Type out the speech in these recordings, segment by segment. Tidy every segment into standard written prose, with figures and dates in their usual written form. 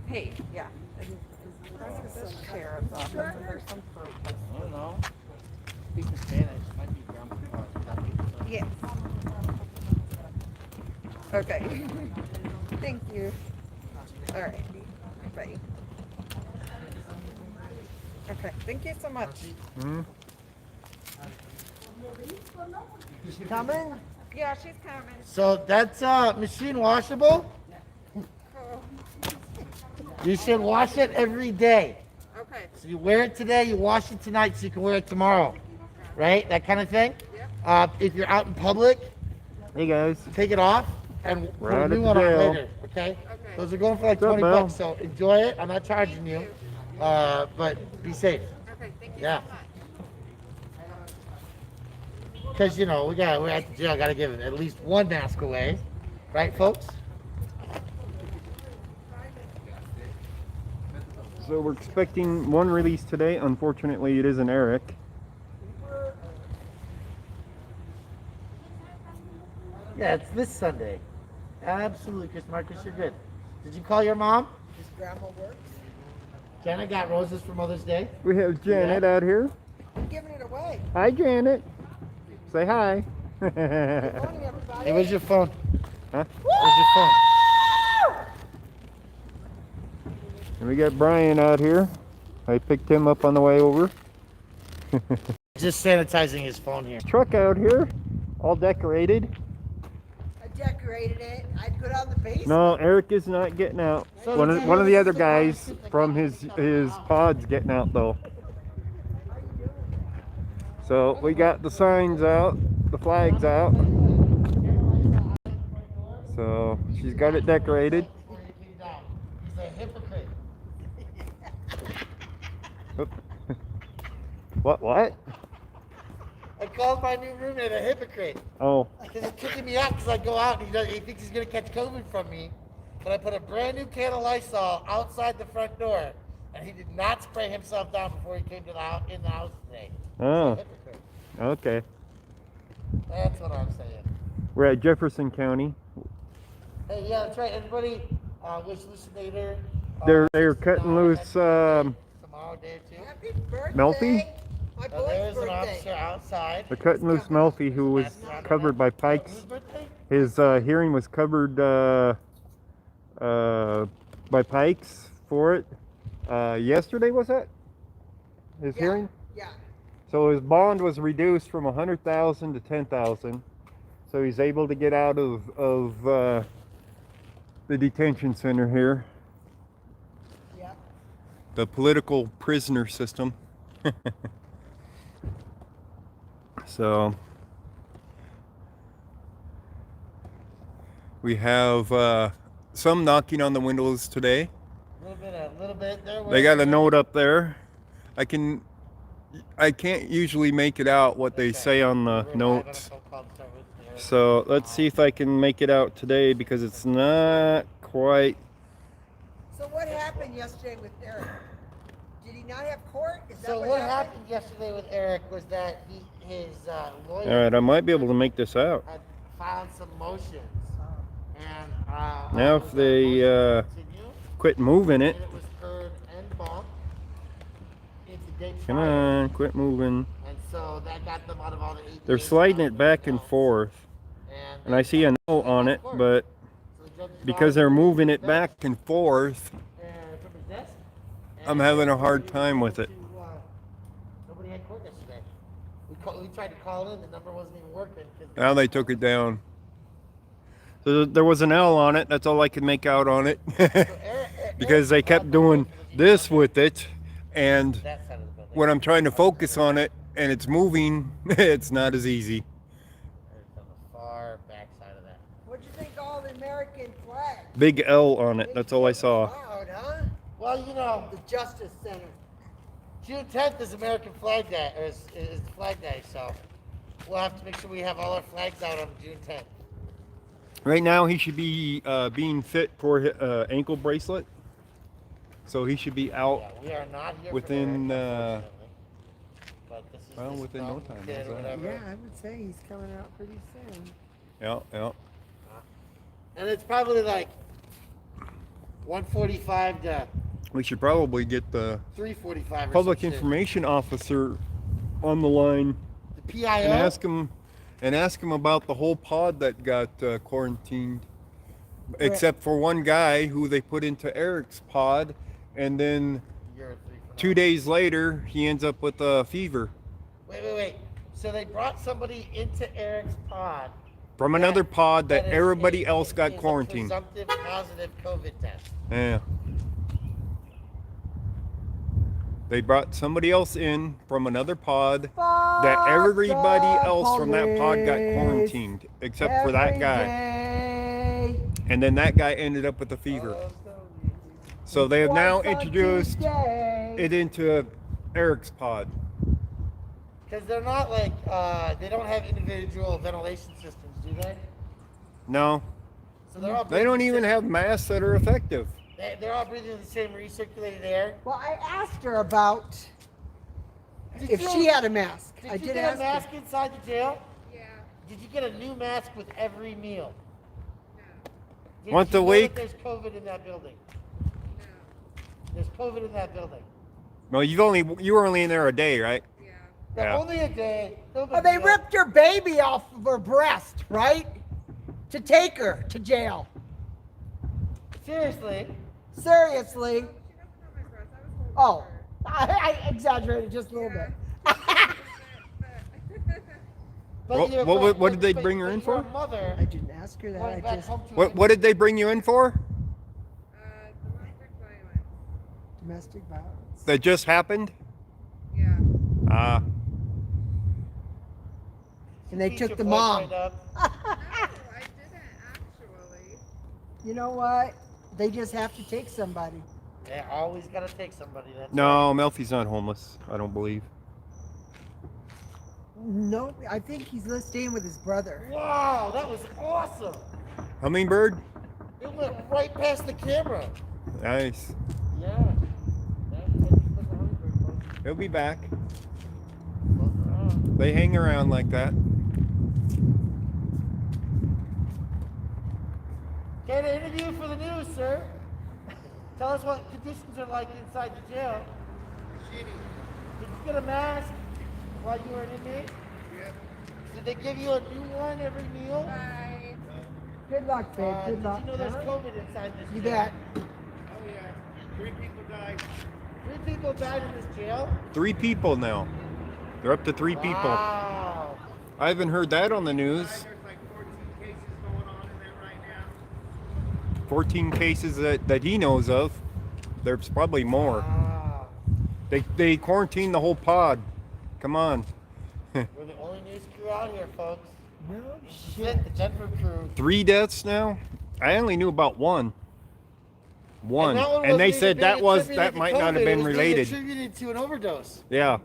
Hey, yeah. This chair is up. There's some fruit. I don't know. Speaking Spanish might be Yes. Okay. Thank you. All right. Bye. Okay. Thank you so much. Hmm? She's coming? Yeah, she's coming. So that's machine washable? Oh, You should wash it every day. okay. So you wear it today, you wash it tonight, so you can wear it tomorrow. Right? That kind of thing? Yep. If you're out in public, Hey guys. take it off and put We're a out new at one the on jail. later. Okay? Okay. Those are going for like What's up, 20 Mel? bucks, so enjoy it. I'm not charging you. But be safe. Okay. Thank you Yeah. so much. Because, you know, we're at the jail, gotta give at least one mask away. Right, folks? So we're expecting one release today. Unfortunately, it isn't Eric. Yeah, it's this Sunday. Absolutely, Chris Marcus, you're good. Did you call your mom? Does grandma work? Janet got roses for Mother's Day. We have Janet out here. I'm giving it away. Hi, Janet. Say hi. Good morning, everybody. Hey, where's your phone? Huh? Where's your phone? And we got Brian out here. I picked him up on the way over. Just sanitizing his phone here. Truck out here, all decorated. I decorated it. I put on the base. No, Eric is not getting out. So One of the other guys from his pod's getting out though. So we got the signs out, the flags out. So she's got it decorated. He's a hypocrite. Oop. What? I called my new roommate a hypocrite. Oh, Because he's kicking me out because I go out and he thinks he's going to catch COVID from me. But I put a brand new can of Lysol outside the front door. And he did not spray himself down before he came to in the house today. oh, Hypocrite. okay. That's what I'm saying. We're at Jefferson County. Hey, yeah, that's right. Everybody, wish Lucinator. They're cutting loose. Tomorrow, day or two. Happy birthday. Melfi? My So boy's there's an birthday. officer outside. They're cutting loose Melfi, who was covered by Pikes. Whose birthday? His hearing was covered by Pikes for it. Yesterday was that? His hearing? Yeah. So his bond was reduced from 100,000 to 10,000. So he's able to get out of the detention center here. Yeah. The political prisoner system. So we have some knocking on the windows today. A little bit. There. They got a note up there. I can't usually make it out what they say on the notes. So let's see if I can make it out today because it's not quite. So what happened yesterday with Eric? Did he not have court? Is that So what happened yesterday with Eric was that his lawyer All right, I might be able to make this out. had filed some motions. And Now if they quit moving it. and it was heard en banc into day Come trial. on, quit moving. And so that got them out of all the 88 They're sliding it back and forth. And I see a note on it, but So the judge because they're moving it back and forth, and from his desk, I'm having a hard time with it. Nobody had court yesterday. We tried to call in, the number wasn't even working. Now they took it down. So there was an L on it. That's all I could make out on it. Because they kept doing this with it, and That side of the building. when I'm trying to focus on it and it's moving, it's not as easy. It's on the far back side of that. What'd you think of all the American flags? Big L on it. That's all I saw. Loud, huh? Well, you know, The Justice Center. June 10th is American Flag Day, or is Flag Day, so we'll have to make sure we have all our flags out on June 10th. Right now, he should be being fit for ankle bracelet. So he should be out. Yeah, we are not here Within, for Eric, unfortunately. But this is well, this within no dumb time, kid how's or that? whatever. Yeah, I would say he's coming out pretty soon. Yeah. And it's probably like 145 to We should probably get the 345 or public some shit. information officer on the line The PIO? and ask him about the whole pod that got quarantined, except for one guy who they put into Eric's pod, and then You're a 3 for 2 9. days later he ends up with a fever Wait. So they brought somebody into Eric's pod from another pod that is- everybody is- else got is a quarantined. presumptive positive COVID test. Yeah. They brought somebody else in from another pod that everybody else from that pod got quarantined except for that guy. Day. And then that guy ended up with a fever. So they have now introduced it into Eric's pod. Because they're not like, they don't have individual ventilation systems, do they? No, So they're all they don't even have masks that are effective. They're all breathing the same recirculated air. Well, I asked her about Did if you- she had a mask. Did I you did get ask a mask her. inside the jail? Yeah. Did you get a new mask with every meal? No. Did Once you a know week? that there's COVID in that building. No. There's COVID in that building. No, you were only in there a day, right? Yeah. Yeah. Only a day. No big Oh, they deal. ripped her baby off of her breast, right? To take her to jail. Seriously. Seriously. Oh, she wasn't on my breast. I was holding Oh, her. I exaggerated just a little bit. But What did they bring her in your for? mother I didn't ask her that. I going back just home to What did they bring you in for? Domestic violence. domestic violence. That just happened? Yeah. Ah, And they beat took your the mom. No, boyfriend up? I didn't actually. You know what? They just have to take somebody. They always gotta take somebody. That's no, Melfi's not homeless. I don't believe. No, I think he's staying with his brother. right. Wow, that was awesome. Hummingbird? It went right past the camera. Nice. Yeah. That's the hummingbird, folks. He'll be back. Look around. They hang around like that. Get an interview for the news, sir. Tell us what conditions are like inside the jail. Did you get a mask while you were an inmate? Yeah. Did they give you a new one every meal? Bye. Good luck, babe. Good Did luck. you know there's COVID inside this You jail? bet. Oh yeah. 3 people died. 3 people died in this jail? 3 people now. They're up to 3 people. Wow. I haven't heard that on the news. There's like 14 cases going on in there right now. 14 cases that he knows of. There's probably more. Wow. They quarantined the whole pod. Come on. We're the only news crew out here, folks. No Shit, the Denver crew. 3 deaths now? I only knew about one. One. that one And they wasn't said even that being was attributed that to might not COVID, have it been was being related. attributed to an overdose. Yeah.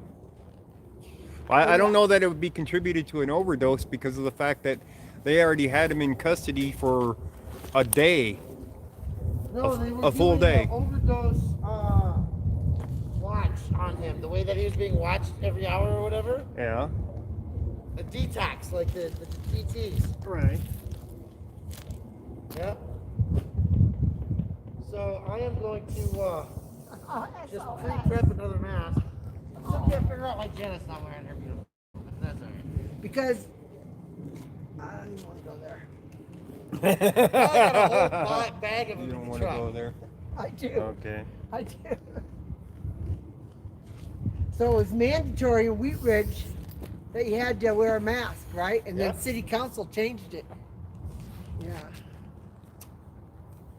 I don't know that it would be contributed to an overdose because of the fact that they already had him in custody for a day. No, they were a full doing day. an overdose watch on him. The way that he was being watched every hour or whatever. Yeah. A detox, like the DTs. Right. Yep. So I am going to just pre-prep another mask. I still can't figure out why Janet's not wearing her beautiful. But that's alright. Because I don't even want to go there. I got a whole bag of You them don't in the want to truck. go there? I do. Okay. I do. So it was mandatory in Wheat Ridge that you had to wear a mask, right? And then Yep. city council changed it. Yeah.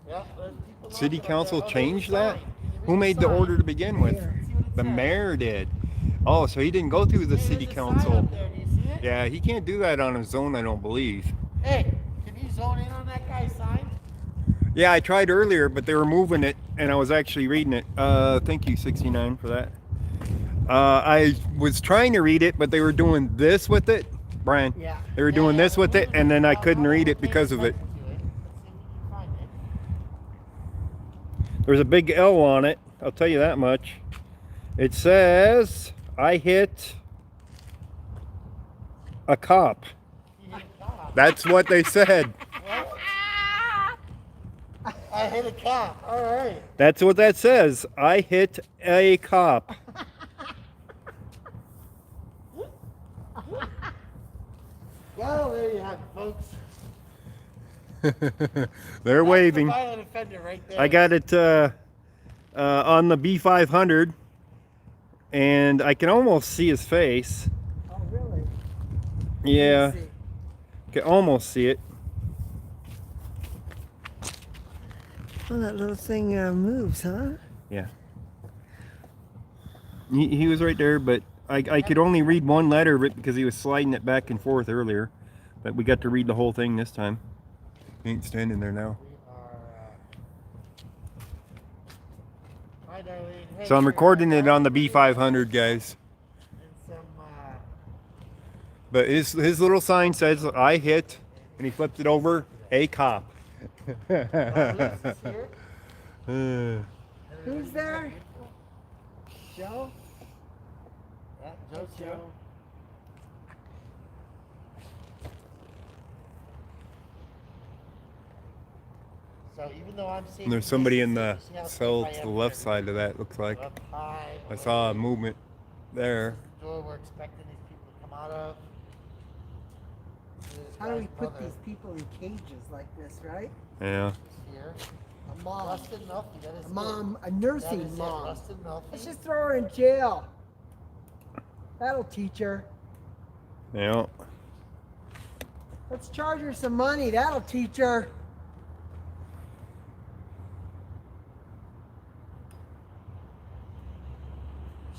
Yep, there's people City knocking on council there. Oh, changed there's a that? sign. Can you Who read made the sign? order to begin with? Mayor. See what it The says? mayor did. Oh, so he didn't go through the Hey, city there's a sign council. up there. Do you see it? Yeah, he can't do that on his own, I don't believe. Hey, can you zone in on that guy's sign? Yeah, I tried earlier, but they were moving it, and I was actually reading it. Thank you, 69, for that. I was trying to read it, but they were doing this with it. Brian, Yeah. they were doing this with it, and then I couldn't read it because of it. Let's see if we can find it. There's a big L on it, I'll tell you that much. It says, I hit a cop. You hit God. That's what they said. I I hit a cop. All right. That's what that says. I hit a cop. Well, there you have it, folks. They're That's waving. the violent offender right there. I got it on the B500, and I can almost see his face. Oh, really? Yeah, Let me see. can almost see it. Oh, that little thing moves, huh? Yeah. He was right there, but I could only read one letter of it because he was sliding it back and forth earlier. But we got to read the whole thing this time. He ain't standing there now. We are. Hi, Darlene. Hey, So I'm you're, recording it on the and B500, guys. some, But his little sign says, I hit, and he flipped it over, a cop. Alexis here. Who's there? Joe? Yeah, Joe's here. So even though I'm seeing And there's somebody in the cell to the left side of that, looks like. Up high, I saw a movement there. the door we're expecting these people to come out of. How do we put these people in cages like this, right? Yeah. Here. A mom. Rusted Melfi, that is A it. mom, a That nursing is it, mom. Rusted Melfi. Let's just throw her in jail. That'll teach her. Yeah. Let's charge her some money. That'll teach her.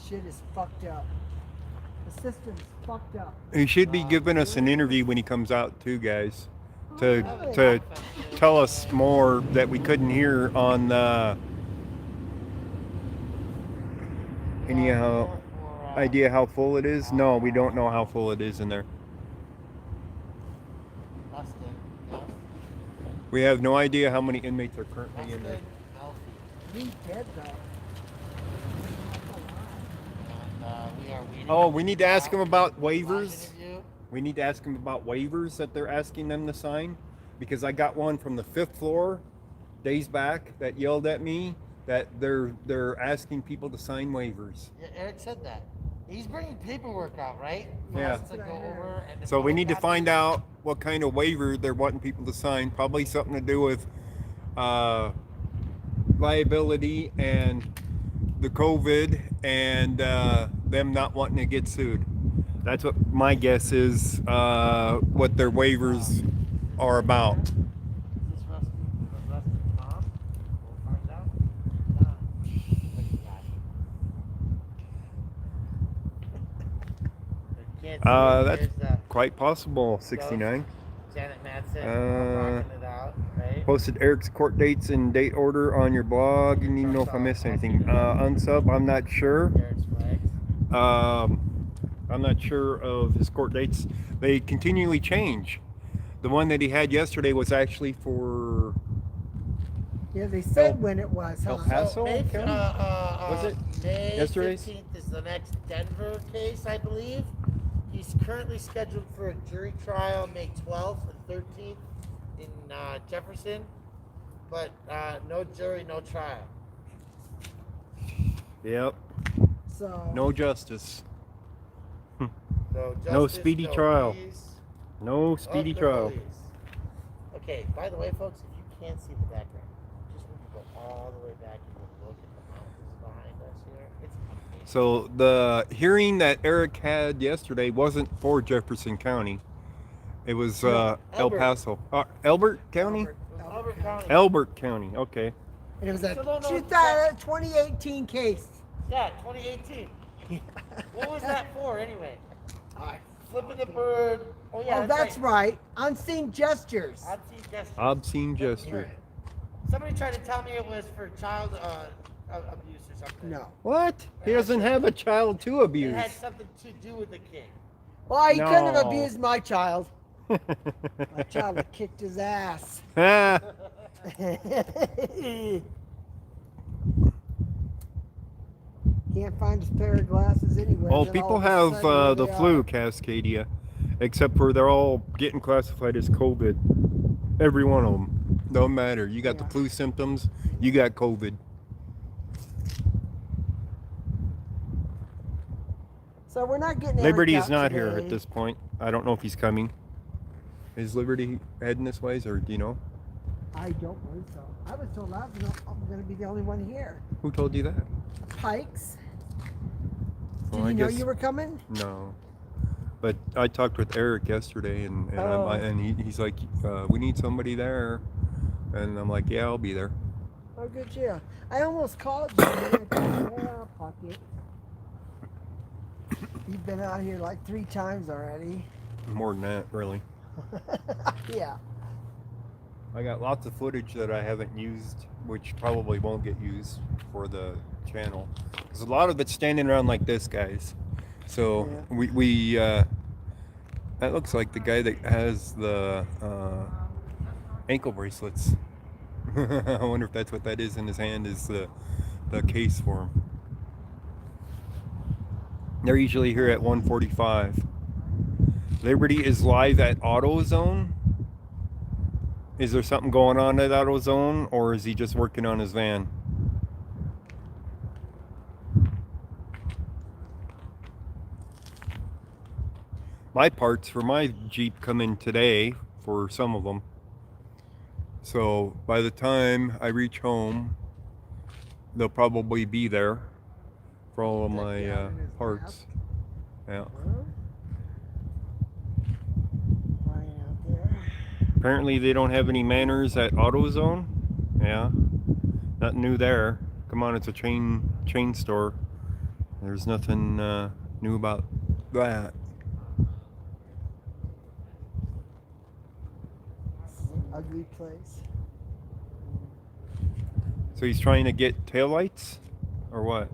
Shit is fucked up. The system's fucked up. He should be giving us an interview when he comes out too, guys. To tell us more that we couldn't hear on any idea how full it is? No, we don't know how full it is in there. Rusted, yeah. We have no idea how many inmates are currently in there. Rusted Melfi. Me dead though. And we are waiting. Oh, we need to ask him about Live waivers. interview. We need to ask them about waivers that they're asking them to sign, because I got one from the 5th floor days back that yelled at me that they're asking people to sign waivers. Yeah, Eric said that. He's bringing paperwork out, right? For Yeah. us to go over and So we need to photocopy. find out what kind of waiver they're wanting people to sign. Probably something to do with liability and the COVID and them not wanting to get sued. That's what my guess is, what their waivers are about. Is this Rusted Tom? We'll find out. Nah. Look at that. You can't see it. That's There's, quite possible. 69. Janet Madsen rocking it out, right? Posted Eric's court dates and date order on your blog. You need to know if I missed anything. Unsub, I'm not sure. Eric's flags. I'm not sure of his court dates. They continually change. The one that he had yesterday was actually for Yeah, they said when it was, El huh? Paso? So May, County? Was it May yesterday's? 15th is the next Denver case, I believe. He's currently scheduled for a jury trial May 12th and 13th in Jefferson, but no jury, no trial. Yep. So No justice. So No justice, speedy no trial. peace. No speedy Oh, no trial. peace. Okay, by the way, folks, if you can't see the background, just need to go all the way back and look at the mountains behind us here. It's amazing. So the hearing that Eric had yesterday wasn't for Jefferson County. It was El Elbert. Paso. Elbert County? Albert. It was Albert County. Elbert County. Okay. And it was a Still don't know 2018 case. Yeah, 2018. What was that for anyway? Flipping the bird. Oh yeah, Oh, that's right. Unseen gestures. Obscene gesture. Obscene gesture. Somebody tried to tell me it was for child abuse or something. No. What? He doesn't have a child to It abuse. had something to do with the kid. Well, he couldn't have No. abused my child. My child would have kicked his ass. Ah, Can't find his pair of glasses anywhere. well, then people all of a have sudden, here the they flu, are. Cascadia, except for they're all getting classified as COVID. Every one of them. Don't matter. You got the Yeah. flu symptoms. You got COVID. So we're not getting Liberty Eric is out not here today. at this point. I don't know if he's coming. Is Liberty heading this ways, or do you know? I don't believe so. I was told I'm going to be the only one here. Who told you that? Pikes. Well, Did I you know guess- you were coming? No. But I talked with Eric yesterday, and Oh. he's like, we need somebody there. And I'm like, yeah, I'll be there. Oh, good deal. I almost called you. And I thought, well, fuck it. You've been out here like 3 times already. More than that, really. Yeah. I got lots of footage that I haven't used, which probably won't get used for the channel. Because a lot of it's standing around like this, guys. So Yeah. that looks like the guy that has the ankle bracelets. I wonder if that's what that is in his hand, is the case for him. They're usually here at 1:45. Liberty is live at AutoZone. Is there something going on at AutoZone, or is he just working on his van? My parts for my Jeep come in today for some of them. So by the time I reach home, they'll probably be there for all of my parts. Yeah. Lying out there. Apparently they don't have any manners at AutoZone. Yeah. Nothing new there. Come on, it's a chain store. There's nothing new about that. This is an ugly place. So he's trying to get taillights? Or what?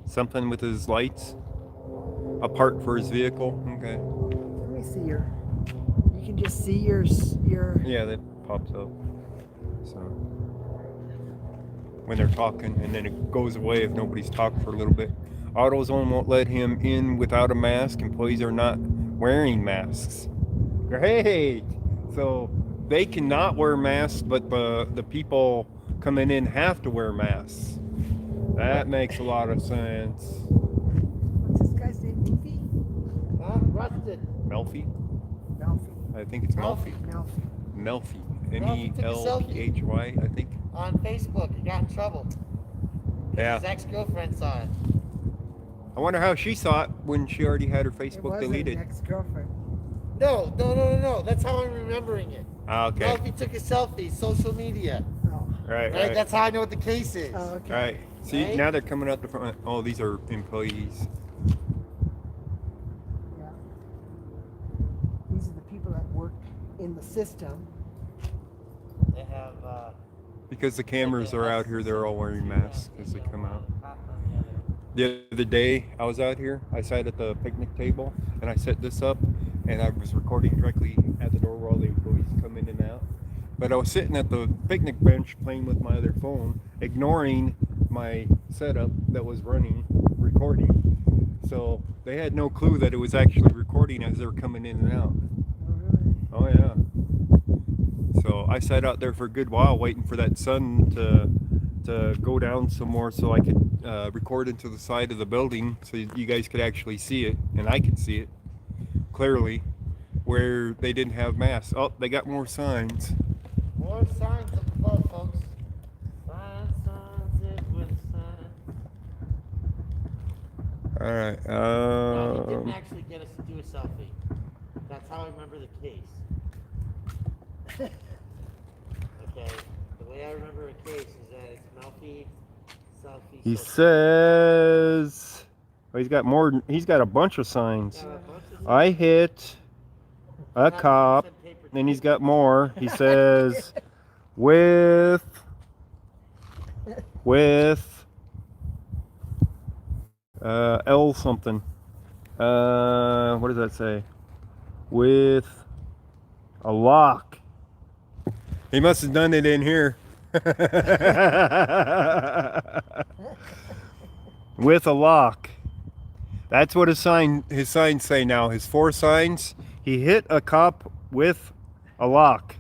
Something with his lights? A part for his vehicle? Okay. Let me see your. You can just see your. Yeah, that pops up. So when they're talking, and then it goes away if nobody's talked for a little bit. AutoZone won't let him in without a mask. Employees are not wearing masks. Great. So they cannot wear masks, but the people coming in have to wear masks. That makes a lot of sense. What's this guy's name? Goofy? Huh? Rusted. Melfi? Melfi. I think it's Melfi. Melfi. Melfi. Melfi took a selfie. Melphy, I think. On Facebook, he got in trouble. Yeah. His ex-girlfriend saw it. I wonder how she saw it when she already had her It Facebook was deleted. an ex-girlfriend. No. That's how I'm remembering it. Ah, okay. Melfi took a selfie, social media. Oh. Right. That's how I know what the case is. Oh, okay. All right. See, Right? now they're coming out the front. Oh, these are employees. Yeah. These are the people that work in the system. They have. Because the cameras are out here, they're all wearing masks as they come out. The other day, I was out here. I sat at the picnic table, and I set this up, and I was recording directly at the door where all the employees come in and out. But I was sitting at the picnic bench playing with my other phone, ignoring my setup that was running, recording. So they had no clue that it was actually recording as they were coming in and out. Oh, really? Oh yeah. So I sat out there for a good while waiting for that sun to go down some more so I could record into the side of the building so you guys could actually see it and I could see it clearly where they didn't have masks. Oh, they got more signs. More signs up above, folks. Signs, it with signs. All right. No, he didn't actually get us to do a selfie. That's how I remember the case. Okay, the way I remember a case is that it's Melfi, selfie. He selfie. says, oh, he's got more. He's got a bunch of signs. Got a bunch of I hit a 100% cop. paper Then he's tape. got more. He says, with L something. What does that say? With a lock. He must have done it in here. With a lock. That's what his signs say now. His 4 signs. He hit a cop with a lock.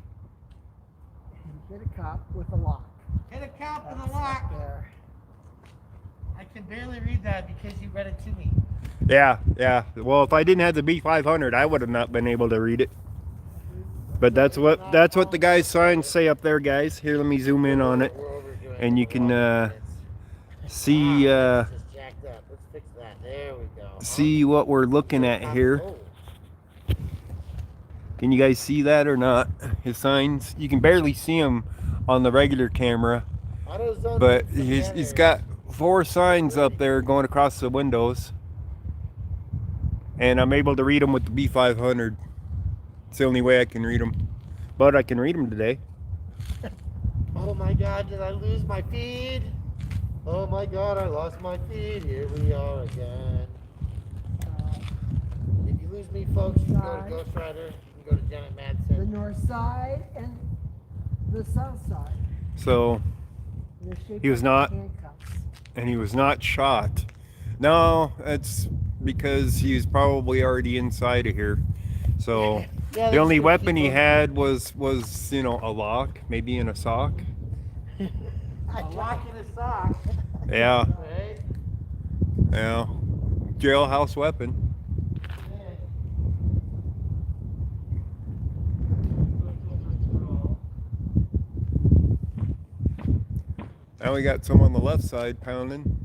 Hit a cop with a lock. Hit a cop with That's a lock. up there. I can barely read that because you read it to me. Yeah, yeah. Well, if I didn't have the B500, I would have not been able to read it. But that's what the guy's signs say up there, guys. Here, let me zoom in on it, We're overdoing and you it. can We're see Wow, this is jacked up. Let's fix that. There we go. see what we're looking at here. Oh. Can you guys see that or not? His signs. You can barely see them on the regular camera, AutoZone but needs some he's banners. got 4 signs up there going across the windows, and I'm able to read them with the B500. It's the only way I can read them, but I can read them today. Oh my God, did I lose my feed? Oh my God, I lost my feed. Here we are again. If you lose me, folks, you can go to Ghost Rider. You can go to Janet The Madsen. north side and the south side. So, They're shaped He was like not- handcuffs. and he was not shot. No, that's because he's probably already inside of here. So Yeah, the only that's weapon he people- had was a lock, maybe in a sock. A lock in a sock. Yeah, Right? yeah, jailhouse weapon. Now we got some on the left side pounding.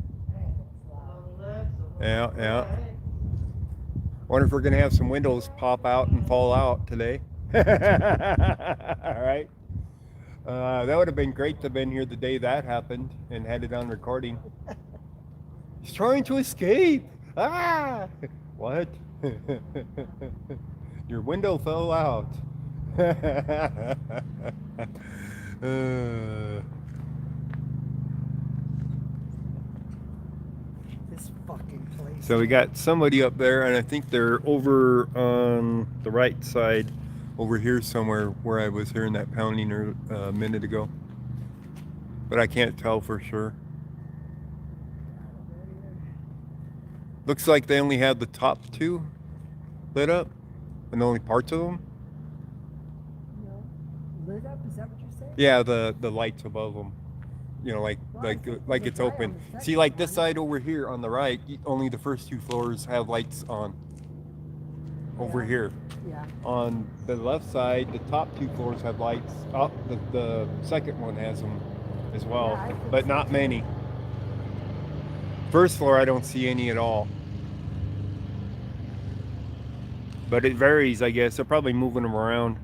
Yeah, yeah. Wonder if we're gonna have some windows pop out and fall out today. All right. That would have been great to have been here the day that happened and had it on recording. He's trying to escape. Ah! What? Your window fell out. This fucking place. So we got somebody up there, and I think they're over on the right side, over here somewhere where I was hearing that pounding a minute ago. But I can't tell for sure. Looks like they only had the top 2 lit up, and only parts of them. No. Lit up? Is that what you're saying? Yeah, the lights above them. You know, like Well, I think like there's it's a light open. on the See, second like this one. side over here on the right, only the first 2 floors have lights on. Over Yeah. here. Yeah. On the left side, the top 2 floors have lights. Up the second one has them as well, Yeah, I think but so not too. many. First floor, I don't see any at all. But it varies, I guess. They're probably moving them around.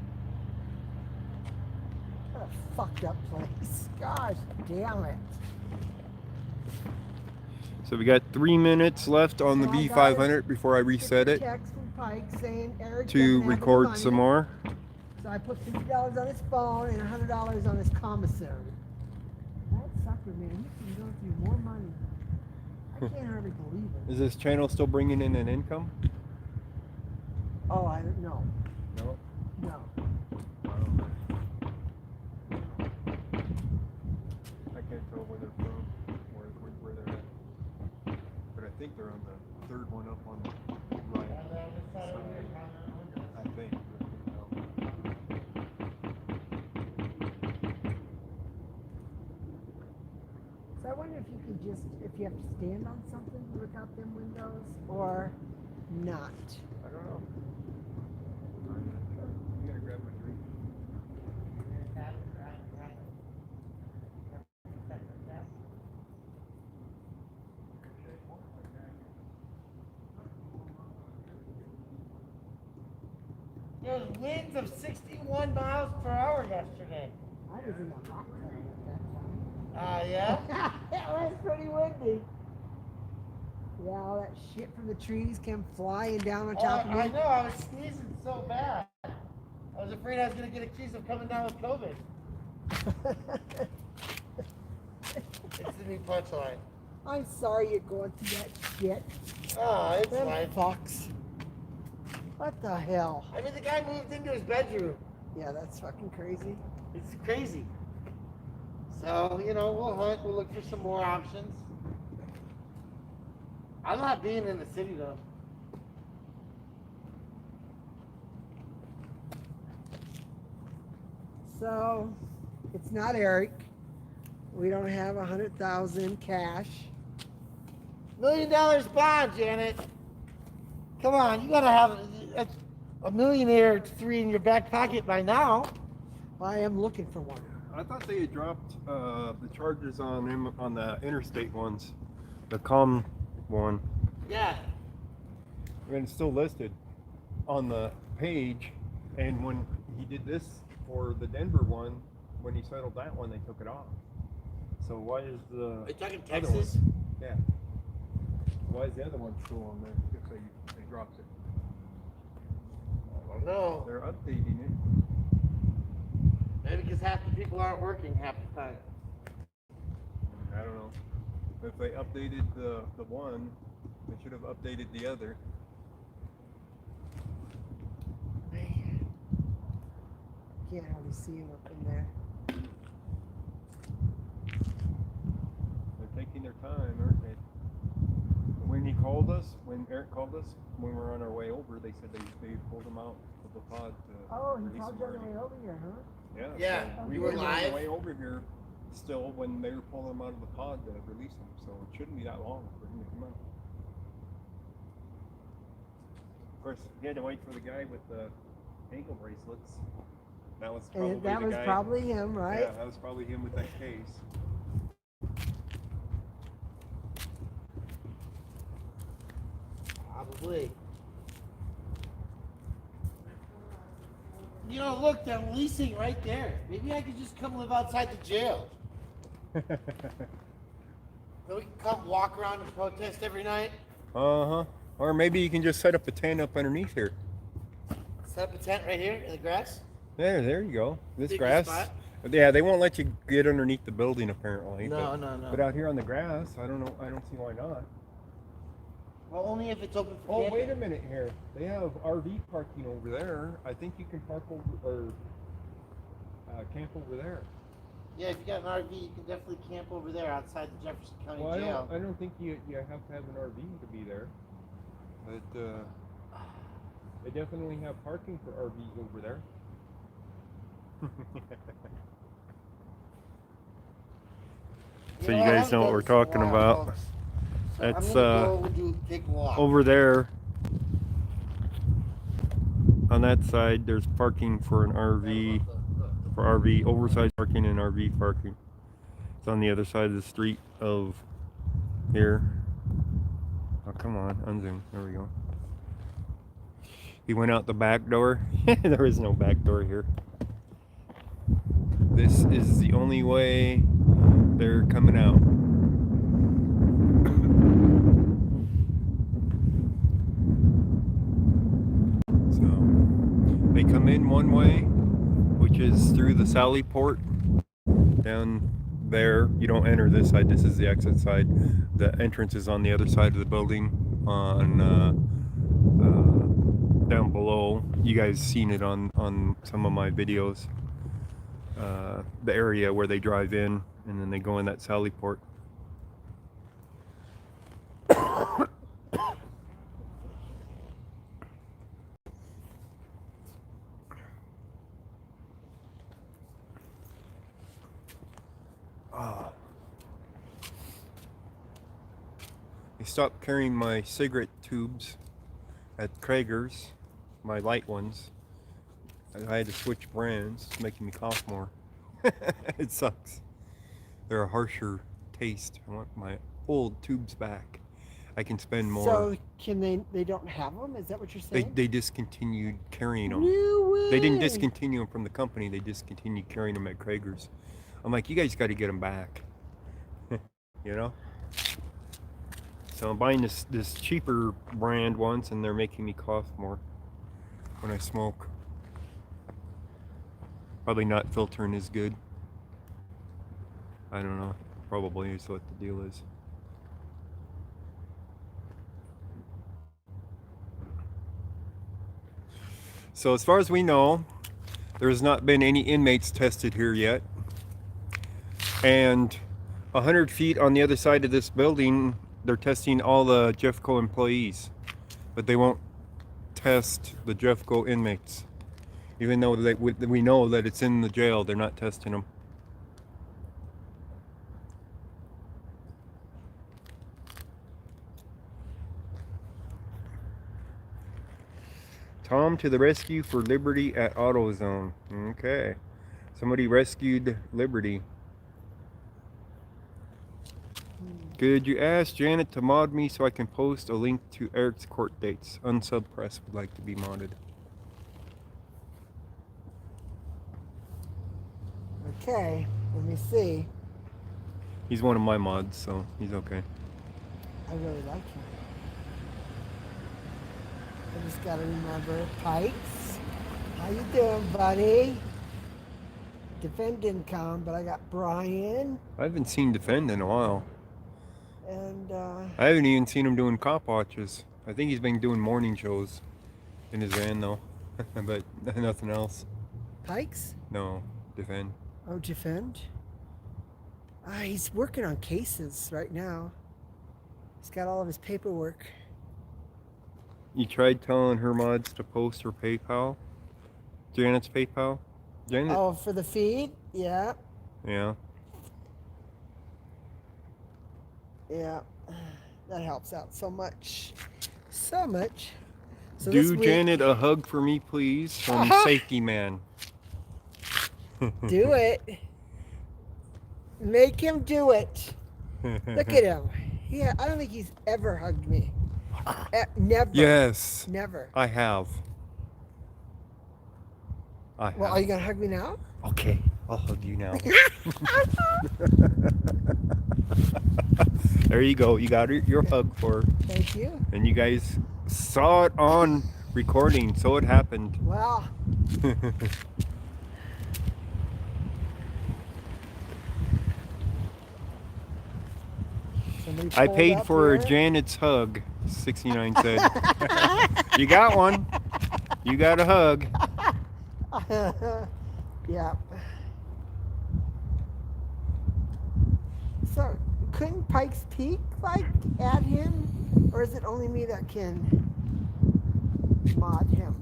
What a fucked up place. Gosh damn it. So we got 3 minutes left on the Well, I got V500 before I reset it Text from Pike saying Eric to doesn't have any record money. some more. So I put $50 on his phone and $100 on his commissary. That sucker, man. He can go through more money. I can't hardly believe it. Is this channel still bringing in an income? Oh, I don't know. No. No. I can't tell where they're from, where they're at. But I think they're on the 3rd one up on the right side. I think. So I wonder if you could just, if you have to stand on something to look out them windows or not. I don't know. You gotta grab my drink. There was winds of 61 miles per hour yesterday. I was in a hot tub at that time. Yeah? It was pretty windy. Yeah, all that shit from the trees came flying down on Oh, top of me. I know, I was sneezing so bad. I was afraid I was going to get accused of coming down with COVID. It's the new punchline. I'm sorry you're going through that shit. Oh, it's Them fine. fucks. What the hell? I mean, the guy moved into his bedroom. Yeah, that's fucking crazy. It's crazy. So, you know, we'll hunt, we'll look for some more options. I'm not being in the city though. So, It's not Eric. We don't have 100,000 cash. $1 million bond, Janet. Come on, you gotta have a millionaire or three in your back pocket by now. I am looking for one. I thought they had dropped the charges on him on the interstate ones, the com one. Yeah. And it's still listed on the page. And when he did this for the Denver one, when he settled that one, they took it off. So why is the Are you talking other Texas? one? Yeah. Why is the other one still on there? If they dropped it. I don't know. They're updating it. Maybe because half the people aren't working half the time. I don't know. If they updated the one, they should have updated the other. Man. Can't hardly see him up in there. They're taking their time, aren't they? When he called us, when Eric called us, when we were on our way over, they said they pulled him out of the pod to Oh, he release called him you on the already. way over here, huh? Yeah. Yeah, So you were were on live? the way over here still when they were pulling him out of the pod to release him. So it shouldn't be that long for him to come out. Of course, he had to wait for the guy with the ankle bracelets. That was probably And that the was guy. probably him, right? Yeah, that was probably him with that case. Probably. You know, look, they're leasing right there. Maybe I could just come live outside the jail. Then we can come walk around and protest every night. Uh-huh. Or maybe you can just set up a tent up underneath here. Set up a tent right here in the grass. There you go. This Big grass. spot. Yeah, they won't let you get underneath the building apparently. No, But out here on the grass, I don't know. I don't see why not. Well, only if it's open for Oh, camping. wait a minute here. They have RV parking over there. I think you can park over or camp over there. Yeah, if you got an RV, you can definitely camp over there outside the Jefferson County Well, Jail. I don't think you have to have an RV to be there. But they definitely have parking for RVs over there. So you know, I guys haven't know what done we're this in a talking while, about. folks. So That's I'm gonna go take a walk. over there on that side. There's parking for an RV, for RV oversized parking and RV parking. It's on the other side of the street of here. Oh, come on, unzoom. There we go. He went out the back door. There is no back door here. This is the only way they're coming out. So they come in one way, which is through the Sally Port down there. You don't enter this side. This is the exit side. The entrance is on the other side of the building on down below. You guys seen it on some of my videos. The area where they drive in and then they go in that Sally Port. I stopped carrying my cigarette tubes at Krager's, my light ones. I had to switch brands. It's making me cough more. It sucks. They're a harsher taste. I want my old tubes back. I can spend more. So can they don't have them? Is that what you're saying? They discontinued carrying them. No way. They didn't discontinue them from the company. They discontinued carrying them at Krager's. I'm like, you guys got to get them back. You know? So I'm buying this cheaper brand once, and they're making me cough more when I smoke. Probably not filtering as good. I don't know. Probably is what the deal is. So as far as we know, there's not been any inmates tested here yet. And 100 feet on the other side of this building, they're testing all the Jeffco employees. But they won't test the Jeffco inmates. Even though we know that it's in the jail, they're not testing them. Tom to the rescue for Liberty at AutoZone. Okay. Somebody rescued Liberty. Could you ask Janet to mod me so I can post a link to Eric's court dates? Unsub Press would like to be modded. Okay, let me see. He's one of my mods, so he's okay. I really like him. I just gotta remember Pikes. How you doing, buddy? Defend didn't come, but I got Brian I haven't seen Defend in a while. and I haven't even seen him doing cop watches. I think he's been doing morning shows in his van though, but nothing else. Pikes. No, Defend. Oh, Defend. He's working on cases right now. He's got all of his paperwork. You tried telling her mods to post her PayPal? Janet's PayPal? Janet? Oh, for the feed? Yeah. Yeah. Yeah. That helps out so much. So much. So Do this week, Janet a hug for me, please, from Safety Man. do it. Make him do it. Look at him. Yeah, I don't think he's ever hugged me. Never. Yes, Never. I have. Well, are you gonna hug me now? Okay, I'll hug you now. There you go. You got your hug for her. Thank you. And you guys saw it on recording, so it happened. Well, somebody I pulled paid up for here. Janet's hug, 69 said. You got one. You got a hug. Yeah. So, couldn't Pikes Peak add him, or is it only me that can mod him?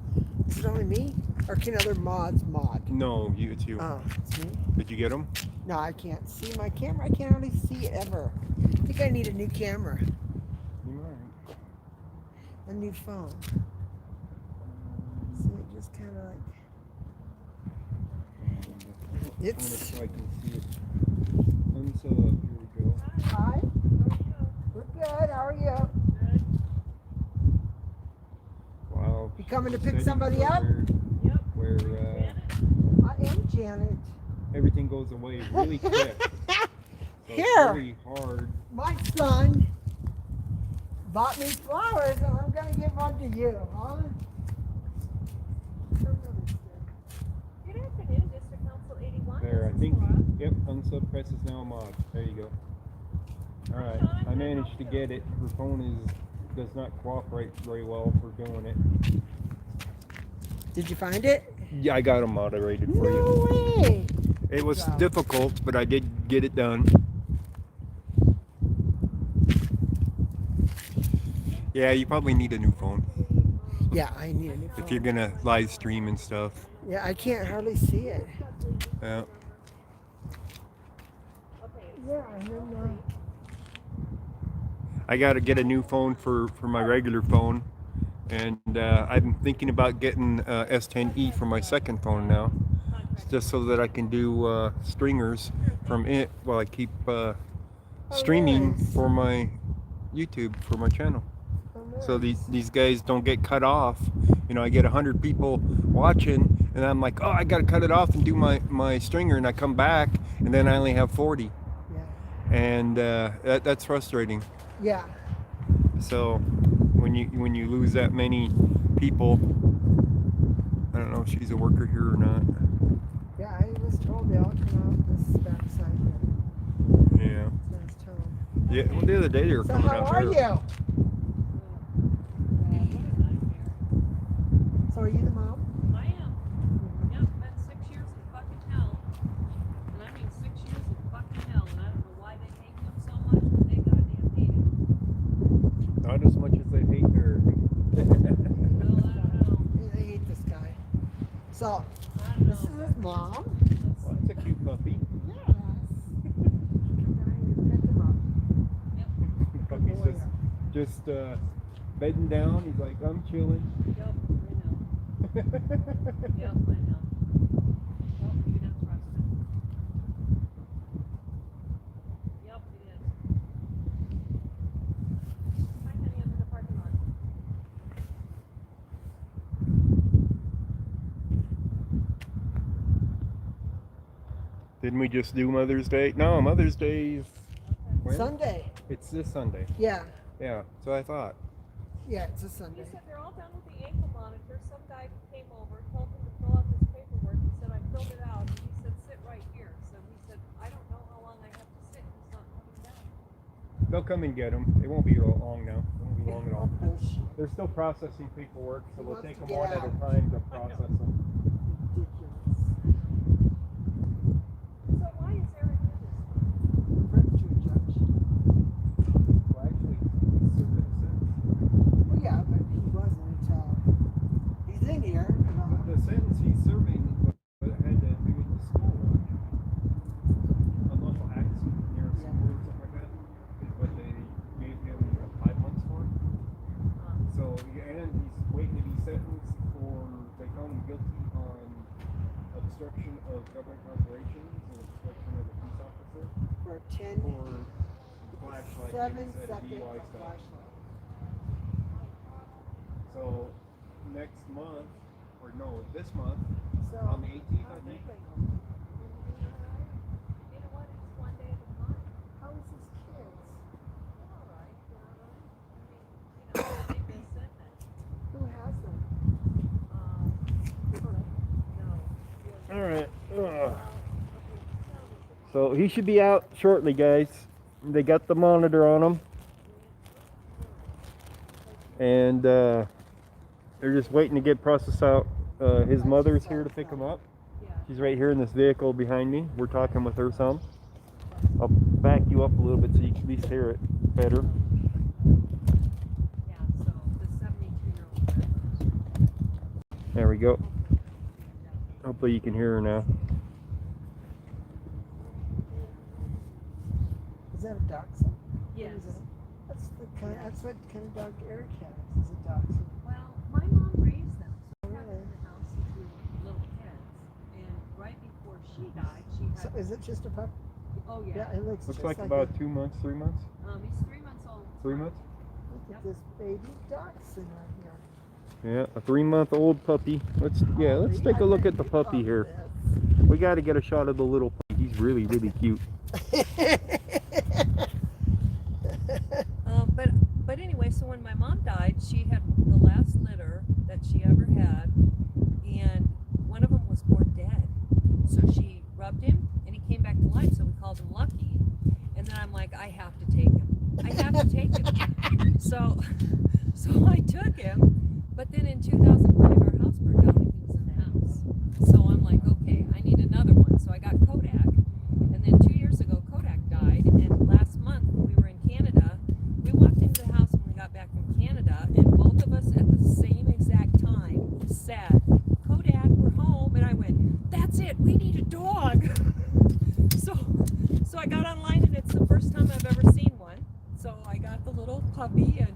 Is it only me, or can other mods mod? No, it's you. Oh, it's me. Did you get him? No, I can't see my camera. I can't hardly see it ever. I think I need a new camera, You might. a new phone. So it just kind of it's. So I can see it. Unsub, here we go. Hi. We're good. How are you? Wow. You coming to pick Setting somebody for up? Where I am Janet. everything goes away really quick. So it's Here. very hard. My son bought me flowers, and I'm gonna give one to you, huh? Good afternoon, District Council 81. There, I This is think. Laura. Yep, Unsub Press is now a mod. There you go. All right, I managed to get it. Her phone does not cooperate very well for doing it. Did you find it? Yeah, I got them moderated for you. No way. It was Wow. difficult, but I did get it done. Yeah, you probably need a new phone Yeah, I need a new phone. if you're gonna live stream and stuff. Yeah, I can't hardly see it. Yeah. Yeah, and then I gotta get a new phone for my regular phone, and I'm thinking about getting S10e for my second phone now, just so that I can do stringers from it while I keep streaming nice. for my YouTube for my channel. So these guys don't get cut off. You know, I get 100 people watching, and I'm like, oh, I gotta cut it off and do my stringer, and I come back, and then I only have 40, yeah. and that's frustrating. Yeah. So when you lose that many people, I don't know if she's a worker here or not. Yeah, I was told they all come out this backside. Yeah. Nice tone. Yeah. Well, the other day they were So coming how out are there. you? So are you the mom? I am. Yep, been 6 years of fucking hell. And I mean 6 years of fucking hell. And I don't know why they hate him so much, but they goddamn hate him. Not as much as they hate her. Well, I don't know. They hate this guy. So I don't this is know. his mom. Well, that's a cute puppy. Yes. Pick him up. Puppy's just bedding down. He's like, I'm chilling. Yep, I know. Yep, I know. Oh, you didn't trust it. Yep, it is. Hi, honey, I'm in the parking lot. Didn't we just do Mother's Day? No, Mother's Day is when? Sunday. It's this Sunday. Yeah. Yeah, so I thought. Yeah, it's a He Sunday. said they're all done with the ankle monitor. Some guy came over, told him to fill out this paperwork. He said, I filled it out. And he said, sit right here. So he said, I don't know how long I have to sit. He's not coming down. They'll come and get them. It won't be long now. It won't be long at all. Bullshit. They're still processing paperwork, so He we'll wants take to them get one at a out. time to process them. Ridiculous. So why is Eric in this? Furniture judge. Well, actually, he's serving a sentence. Well, yeah, but he wasn't until he's in here. But the sentence he's serving had to do with the school lunch. Unlawful acts near a school or something like that. Is what they gave him 5 months for. So, and he's waiting to be sentenced for, they found him guilty on obstruction of government operations and obstruction of a peace officer For 10, for flashlight 7 use at a second DUI stop. flashlight. So next month, or no, this month, So, on the 18th, I think. You know what? It's one day at a time. How is his kids? All right. I mean, they just said that. Who has them? No. All right. So he should be out shortly, guys. They got the monitor on him, and they're just waiting to get processed out. His mother's here to pick him up. She's right here in this vehicle behind me. We're talking with her some. I'll back you up a little bit so you can at least hear it better. Yeah, so the 72-year-old. There we go. Hopefully you can hear her now. Is that a dachshund? Yes. What is it? That's what kind of dog Eric has. Is a dachshund. Well, my mom raised them. So we had them Really? in the house since we were little kids. And right before she died, she So had. is it just a pup? Oh, Yeah, yeah. it looks Looks just like like about a, 2 months, 3 months. He's 3 months old. 3 months? look at this baby dachshund right here. Yeah, a 3-month-old puppy. Let's take a look at the puppy here. We got to get a shot of the little puppy. He's really, really cute. But anyway, so when my mom died, she had the last litter that she ever had, and one of them was born dead. So she rubbed him, and he came back to life. So we called him Lucky. And then I'm like, I have to take him. I have to take him. So I took him. But then in 2005, our house burned down, and he was in the house. So I'm like, okay, I need another one. So I got Kodak. And then 2 years ago, Kodak died. And last month, when we were in Canada, we walked into the house when we got back from Canada, and both of us at the same exact time said, Kodak, we're home. And I went, that's it, we need a dog. So I got online, and it's the first time I've ever seen one. So I got the little puppy, and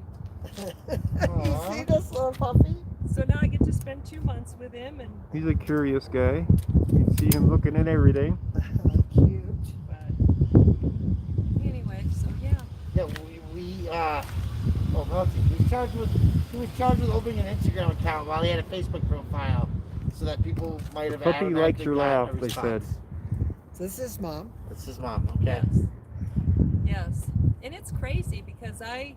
You see this little puppy? so now I get to spend 2 months with him, and He's a curious guy. You can see him looking at everything. Cute. but anyway, so yeah. Yeah, let's see. He was charged with opening an Instagram account while he had a Facebook profile, so that people might have. Puppy likes your laugh, automatically they gotten a said. response. So this is mom. That's his mom. Okay. Yes. And it's crazy because I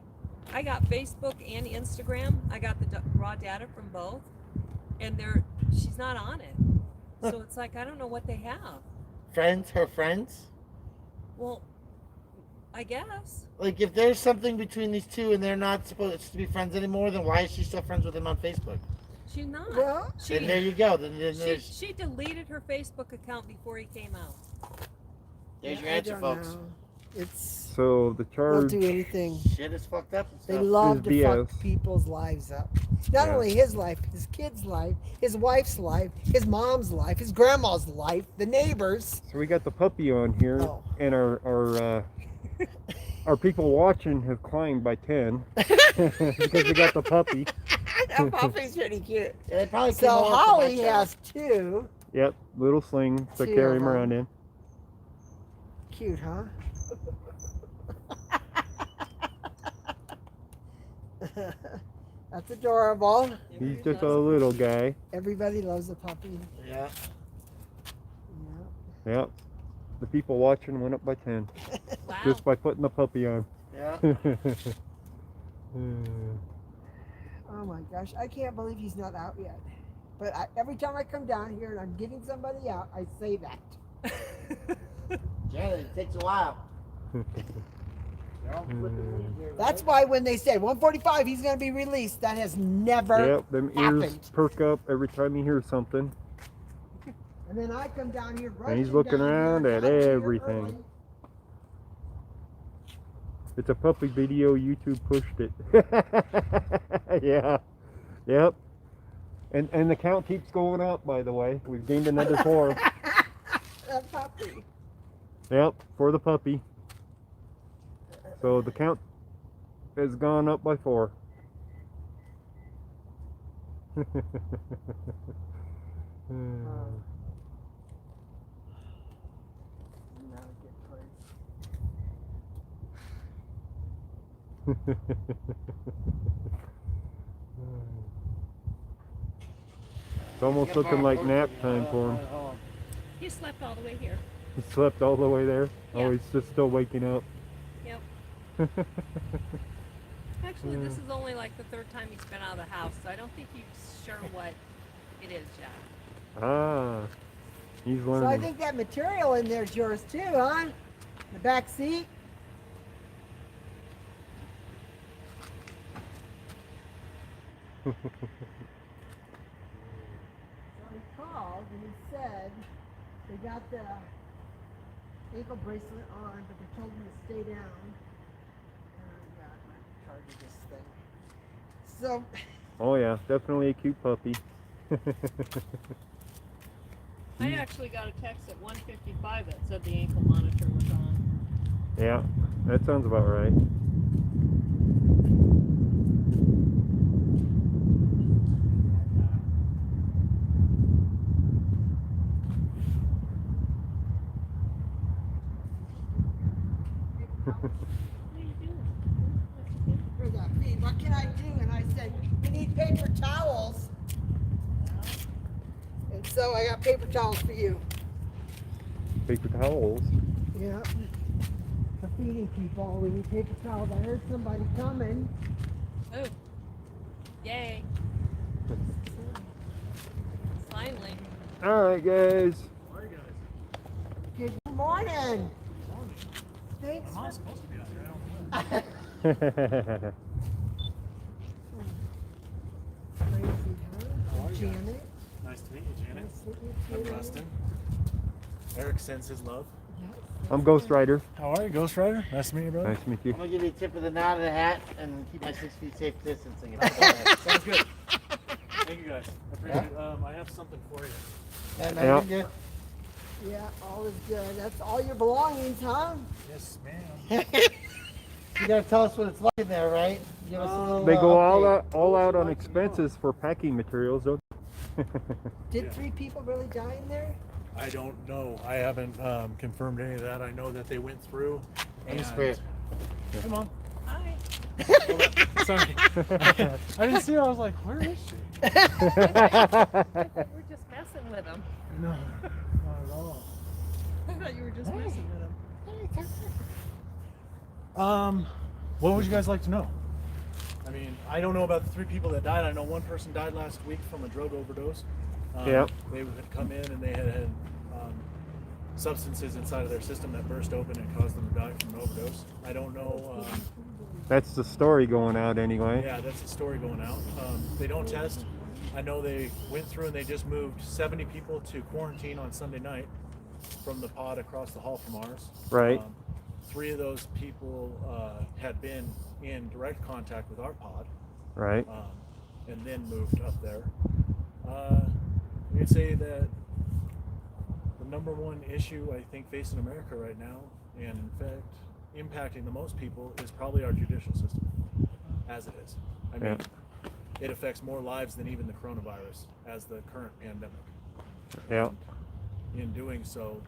got Facebook and Instagram. I got the raw data from both, and she's not on it. So it's like I don't know what they have. Her friends. Well, I guess. Like, if there's something between these two and they're not supposed to be friends anymore, then why is she still friends with him on Facebook? She's not. Well, Then there you go. Then there's She deleted her Facebook account before he came out. your I answer, don't folks. know. It's So the they'll charge do anything. Shit is fucked up. And They stuff. love to Is fuck BS. people's lives up. Not Yeah. only his life, his kid's life, his wife's life, his mom's life, his grandma's life, the neighbors. So we got the puppy on here, Oh. and our people watching have climbed by 10 because we got the puppy. That puppy's pretty cute. Yeah, they probably So came over from Holly Mexico. has 2. Yep, little sling to Two carry of him around them. in. Cute, huh? That's adorable. He's just a little guy. Everybody loves a puppy. Yeah. Yeah. Yep. The people watching went up by 10 Wow. just by putting the puppy on. Yeah. Oh my gosh, I can't believe he's not out yet. But every time I come down here and I'm getting somebody out, I say that. Janet, it takes a while. They're all flipping leaves here, That's right? why when they say 145, he's going to be released, that has never Yep, them ears happened. perk up every time you hear something. And then I come down here, And he's rushing looking down here, around at got here everything. early. It's a puppy video, YouTube pushed it. Yeah. Yep. And the count keeps going up, by the way. We've gained another 4. That puppy. Yep, for the puppy. So the count has gone up by 4. No, get It's almost looking like nap time for him. He slept all the way here. He slept all the way there. Yeah. Oh, he's just still waking up. Yep. Actually, this is only like the 3rd time he's been out of the house, so I don't think he's sure what it is yet. Ah, he's So I learning. think that material in there is yours too, huh? The back seat. So he called and he said they got the ankle bracelet on, but they told him to stay down. Oh God, I'm in charge of this thing. So Oh yeah, definitely a cute puppy. I actually got a text at 1:55 that said the ankle monitor was on. Yeah, that sounds about right. What are you doing? where's that feed? What can I do? And I said, we need paper towels. And so I got paper towels for you. Paper towels. Yeah. For feeding people, we need paper towels. I heard somebody coming. Oh, yay! Finally. All right, guys. Good morning. Thanks. I'm not supposed to be out here. I don't know. Crazy, huh? How are you? Janet. Nice to meet you, Janet. Nice to meet I'm you. Rustin. Eric sends his love. Yes. I'm Ghost Rider. How are you, Ghost Rider? Nice to meet you, brother. Nice to meet you. I'm gonna give you a tip of the nod of the hat and keep my 6 feet safe distancing. Sounds good. Thank you, guys. I appreciate it. I have something for you. And Yeah. you're good. Yeah, all is good. That's all your belongings, huh? Yes, ma'am. You gotta tell us what it's like in there, right? Give us a little. They go update. all out on expenses for packing materials, don't Did Yeah. 3 people really die in there? I don't know. I haven't confirmed any of that. I know that they went through. Let me and- spray it. Hey, Mom. Hi. Sorry. I didn't see her. I was like, where is she? We're just messing with him. No, not at all. I thought you were just messing with him. What would you guys like to know? I mean, I don't know about the 3 people that died. I know one person died last week from a drug overdose. Yep. They had come in and they had substances inside of their system that burst open and caused them to die from an overdose. I don't know. That's the story going out anyway. Yeah, that's the story going out. They don't test. I know they went through and they just moved 70 people to quarantine on Sunday night from the pod across the hall from ours. Right. 3 of those people had been in direct contact with our pod, Right. and then moved up there. You could say that the number one issue I think facing America right now, and in fact impacting the most people, is probably our judicial system, as it is. I mean, it affects more lives than even the coronavirus as the current pandemic. Yeah. In doing so,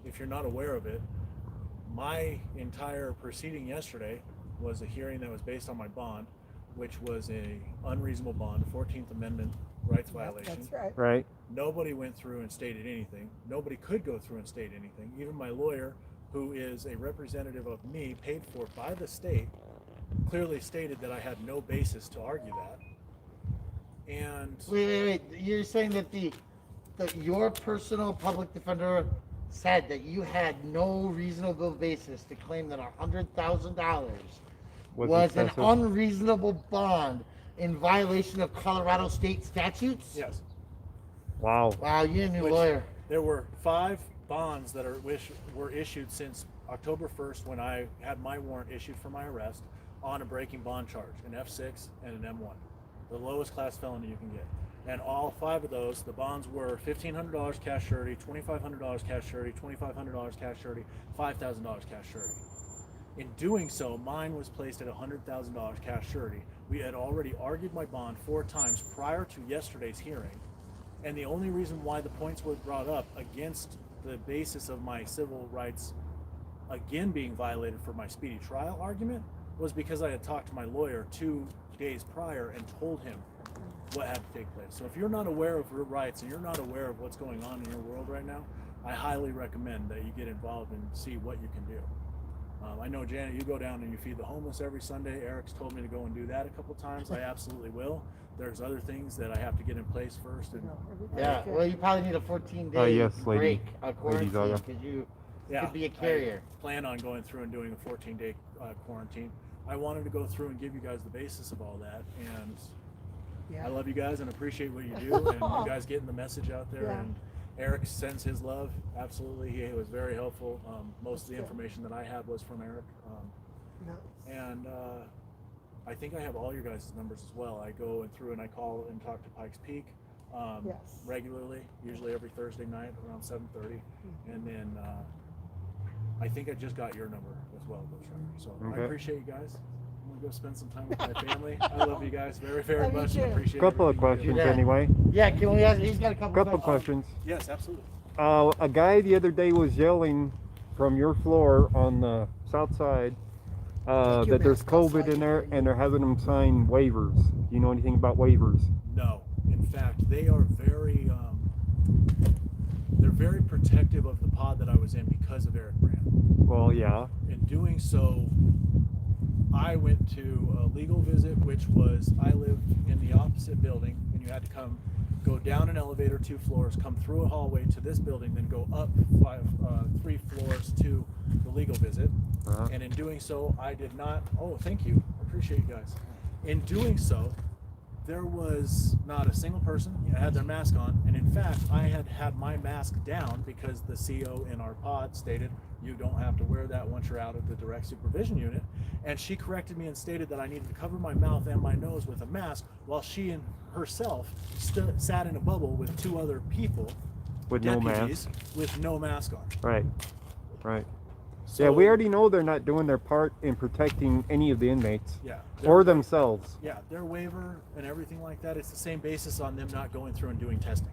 if you're not aware of it, my entire proceeding yesterday was a hearing that was based on my bond, which was a unreasonable bond, a 14th Amendment rights violation. That's right. Right. Nobody went through and stated anything. Nobody could go through and state anything. Even my lawyer, who is a representative of me, paid for by the state, clearly stated that I had no basis to argue that. And Wait. You're saying that your personal public defender said that you had no reasonable basis to claim that $100,000 was an excessive. unreasonable bond in violation of Colorado state statutes? yes, Wow. Wow, you're a new Which- lawyer. there were 5 bonds that were issued since October 1st when I had my warrant issued for my arrest on a breaking bond charge, an F6 and an M1, the lowest class felony you can get. And all 5 of those, the bonds were $1,500 cash surety, $2,500 cash surety, $2,500 cash surety, $5,000 cash surety. In doing so, mine was placed at $100,000 cash surety. We had already argued my bond 4 times prior to yesterday's hearing. And the only reason why the points were brought up against the basis of my civil rights again being violated for my speedy trial argument was because I had talked to my lawyer 2 days prior and told him what had to take place. So if you're not aware of your rights and you're not aware of what's going on in your world right now, I highly recommend that you get involved and see what you can do. I know, Janet, you go down and you feed the homeless every Sunday. Eric's told me to go and do that a couple times. I absolutely will. There's other things that I have to get in place first. And Yeah, well, you probably need a 14-day yes, lady. break, a Lady quarantine, Zaga. because you yeah, could be a carrier. I plan on going through and doing a 14-day quarantine. I wanted to go through and give you guys the basis of all that. And Yeah. I love you guys and appreciate what you do. And you guys getting the message out there. Yeah. And Eric sends his love. Absolutely. He was very helpful. Most of the That's good. information that I had was from Eric. No. And I think I have all your guys' numbers as well. I go through and I call and talk to Pikes Peak Yes. regularly, usually every Thursday night around 7:30. And then I think I just got your number as well, Bush Runner. So I Okay. appreciate you guys. I'm going to go spend some time with my family. I love you guys very, very Love you much too. and appreciate Couple of everything you do. questions Yeah. anyway. Yeah, can we ask? He's got a Couple questions. Yes, absolutely. A guy the other day was yelling from your floor on the south side Take your that there's mask off so I COVID in can there hear and you. they're having them sign waivers. Do you know anything about waivers? No. In fact, they are they're very protective of the pod that I was in because of Eric Brand. Well, yeah. In doing so, I went to a legal visit, which was I lived in the opposite building, and you had to go down an elevator 2 floors, come through a hallway to this building, then go up 3 floors to the legal visit. Uh-huh. And in doing so, I did not. Oh, thank you. I appreciate you guys. In doing so, there was not a single person that had their mask on. And in fact, I had my mask down because the CO in our pod stated you don't have to wear that once you're out of the direct supervision unit. And she corrected me and stated that I needed to cover my mouth and my nose with a mask while she and herself sat in a bubble with 2 other people, With no deputies, mask. with no mask on. Right. Right. So, Yeah, we already know they're not doing their part in protecting any of the inmates Yeah. or themselves. Yeah, their waiver and everything like that, it's the same basis on them not going through and doing testing.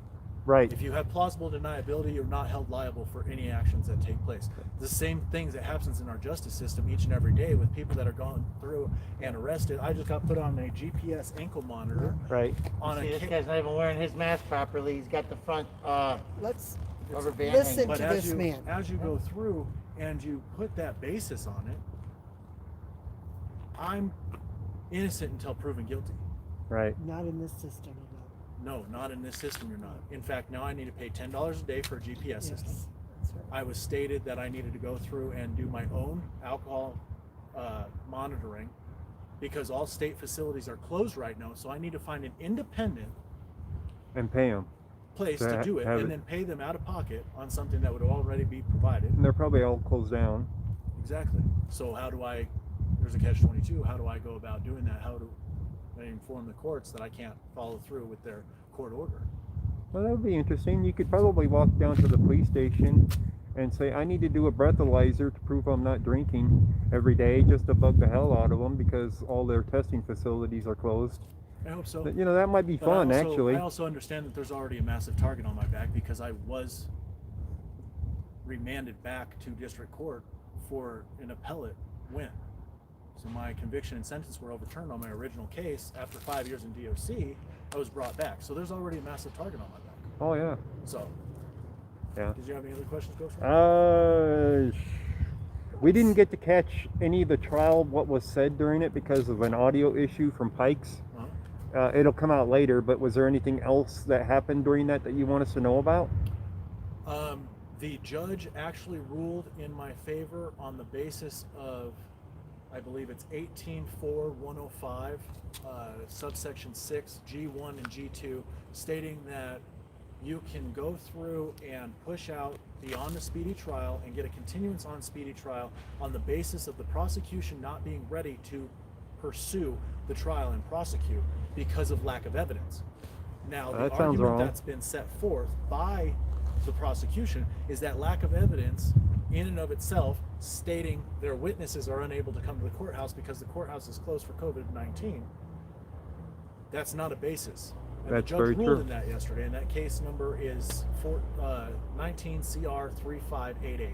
Right. If you have plausible deniability, you're not held liable for any actions that take place. The same things that happens in our justice system each and every day with people that are going through and arrested. I just got put on a GPS ankle monitor Right. on See, a this guy's not even wearing his mask properly. He's got the front Let's rubber band. listen hanging. but to as this you, man. as you go through and you put that basis on it, I'm innocent until proven guilty. Right. Not in this system, you No, not in this system, you're not. In fact, now I need to pay $10 a day for a GPS know. system. Yes. That's right. I was stated that I needed to go through and do my own alcohol monitoring because all state facilities are closed right now. So I need to find an independent And pay them. place To to do it have and it. then pay them out of pocket on something that would already be provided. And they're probably all closed down. Exactly. So there's a catch-22. How do I go about doing that? How do I inform the courts that I can't follow through with their court order? Well, that would be interesting. You could probably walk down to the police station and say, I need to do a breathalyzer to prove I'm not drinking every day, just to bug the hell out of them because all their testing facilities are closed. I hope so. You know, that might be But fun, I also, actually. I also understand that there's already a massive target on my back because I was remanded back to district court for an appellate win. So my conviction and sentence were overturned on my original case. After 5 years in DOC, I was brought back. So there's already a massive target on my back. Oh, yeah. So, Yeah. did you have any other questions, Ghost? We didn't get to catch any of the trial, what was said during it, because of an audio issue from Pikes. It'll come out later, but was there anything else that happened during that you want us to know about? The judge actually ruled in my favor on the basis of, I believe it's 18.4.105, subsection 6, G1 and G2, stating that you can go through and push out beyond the speedy trial and get a continuance on speedy trial on the basis of the prosecution not being ready to pursue the trial and prosecute because of lack of evidence. Now, the That sounds argument wrong. that's been set forth by the prosecution is that lack of evidence in and of itself, stating their witnesses are unable to come to the courthouse because the courthouse is closed for COVID-19. That's not a basis. And That's the judge very ruled true. in that yesterday, and that case number is 19 CR 3588,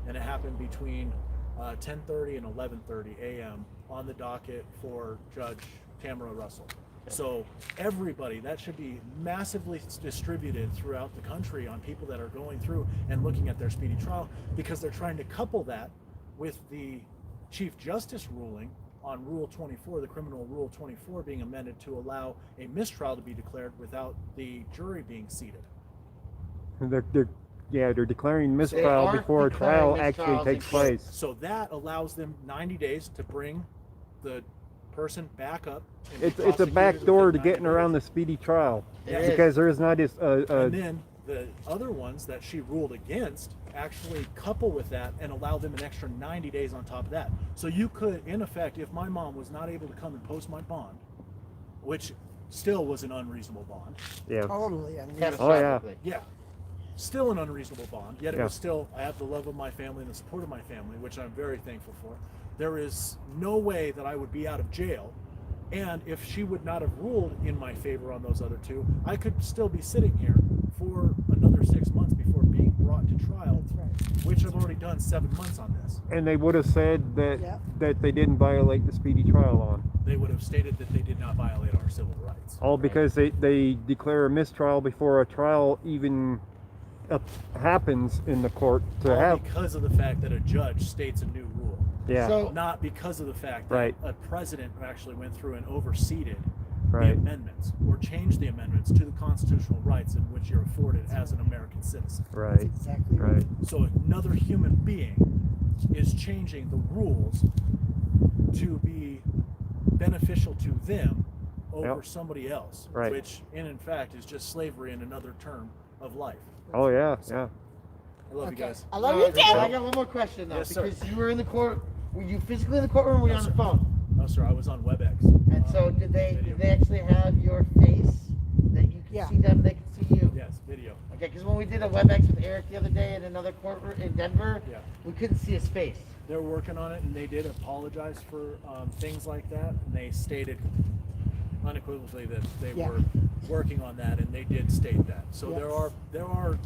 and it happened between 10:30 and 11:30 a.m. on the docket for Judge Tamara Russell. So everybody, that should be massively distributed throughout the country on people that are going through and looking at their speedy trial, because they're trying to couple that with the Chief Justice ruling on Rule 24, the criminal Rule 24 being amended to allow a mistrial to be declared without the jury being seated. They're declaring mistrial are before a trial declaring actually mistrials takes in court. place. So that allows them 90 days to bring the person back up. And be It's a prosecuted back door to within 90 getting around the days. speedy trial, It is. because there is not a And then the other ones that she ruled against actually couple with that and allow them an extra 90 days on top of that. So you could, in effect, if my mom was not able to come and post my bond, which still was an unreasonable bond. yeah. Totally unreasonable. Oh, yeah. Catastrophically. Yeah. Still an unreasonable bond, yet it Yeah. was still, I have the love of my family and the support of my family, which I'm very thankful for. There is no way that I would be out of jail. And if she would not have ruled in my favor on those other two, I could still be sitting here for another 6 months before being brought to trial, That's right. which I've already done 7 months on this. And they would have said that Yep. that they didn't violate the speedy trial on. They would have stated that they did not violate our civil rights. All because they declare a mistrial before a trial even happens in the court to All have. because of the fact that a judge states a new rule. Yeah. So Not because of the fact that Right. a president actually went through and overseeded Right. the amendments or changed the amendments to the constitutional rights in which you're afforded as an American citizen. That's Right. exactly Right. So another human being is changing the rules to be beneficial to them over Yep. somebody else, Right. which in fact is just slavery in another term of life. Oh yeah. Yeah. I love you Okay. guys. I love you too. I got one more question though, Yes, sir. because you were in the court. Were you physically in the courtroom? Or were you No, on sir. the phone? No, sir, I was on WebEx. And so did they Video. actually have your face that you could Yeah. see them, they could see you? Yes, video. Okay, because when we did a WebEx with Eric the other day in another courtroom in Denver, Yeah. we couldn't see his face. They're working on it, and they did apologize for things like that, and they stated unequivocally that they Yeah. were working on that, and they did state that. So Yes. there are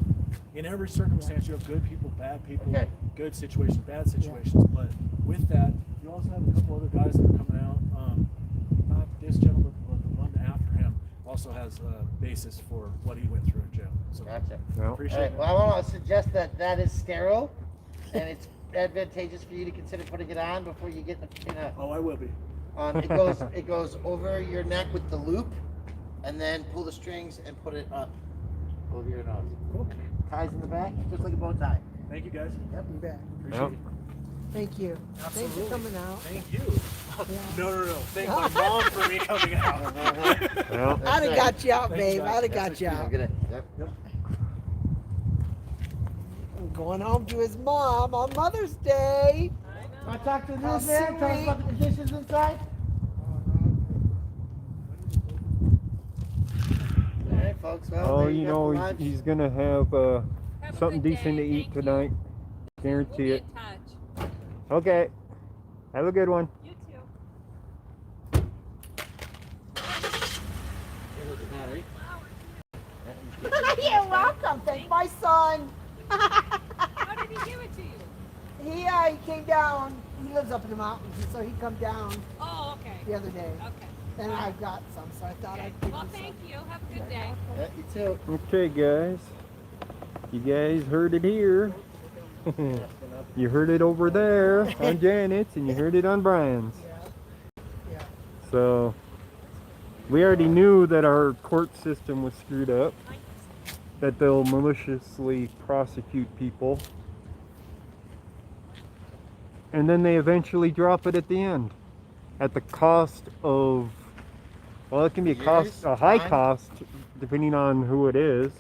in every circumstance you have good people, bad people, Okay. good situations, bad situations. But with that, you also have a couple other guys that are coming out. Not this gentleman, but the one after him also has a basis for what he went through in jail. So Gotcha. Well, All appreciate right. it. Well, I want to suggest that that is sterile, and it's advantageous for you to consider putting it on before you get in a. Oh, I will be. It goes over your neck with the loop, and then pull the strings and put it up over your nose. Cool. Ties in the back, just like a bow tie. Thank you, guys. Yep, you bet. Appreciate Yep. it. Thank you. Thanks Absolutely. for coming out. Thank you. Yeah. No. Thank my mom for me coming out. well, I'd have got you out, Thanks, babe. guys. I'd have That's got you what out. Good day. Yep. I'm going home to his mom on Mother's Day. Want to talk to the How newsman? Tell us sweet. about the conditions inside. All right, folks. Well, oh, there you got know, the lunch. he's gonna have something decent to eat tonight. Guarantee it. touch. Okay. Have a good one. You too. Harry. You're welcome. Thank my son. How did he give it to you? He came down. He lives up in the mountains, and so he come down Oh, okay. the other day, Okay. and I got some, so I thought I'd give Well, you thank some. you. Have a good day. Yeah, you too. Okay, guys. You guys heard it here. You heard it over there on Janet's, and you heard it on Brian's. Yeah. So we already knew that our court system was screwed up, that they'll maliciously prosecute people, and then they eventually drop it at the end at the cost of, well, it can be Years, a high time. cost depending on who it is,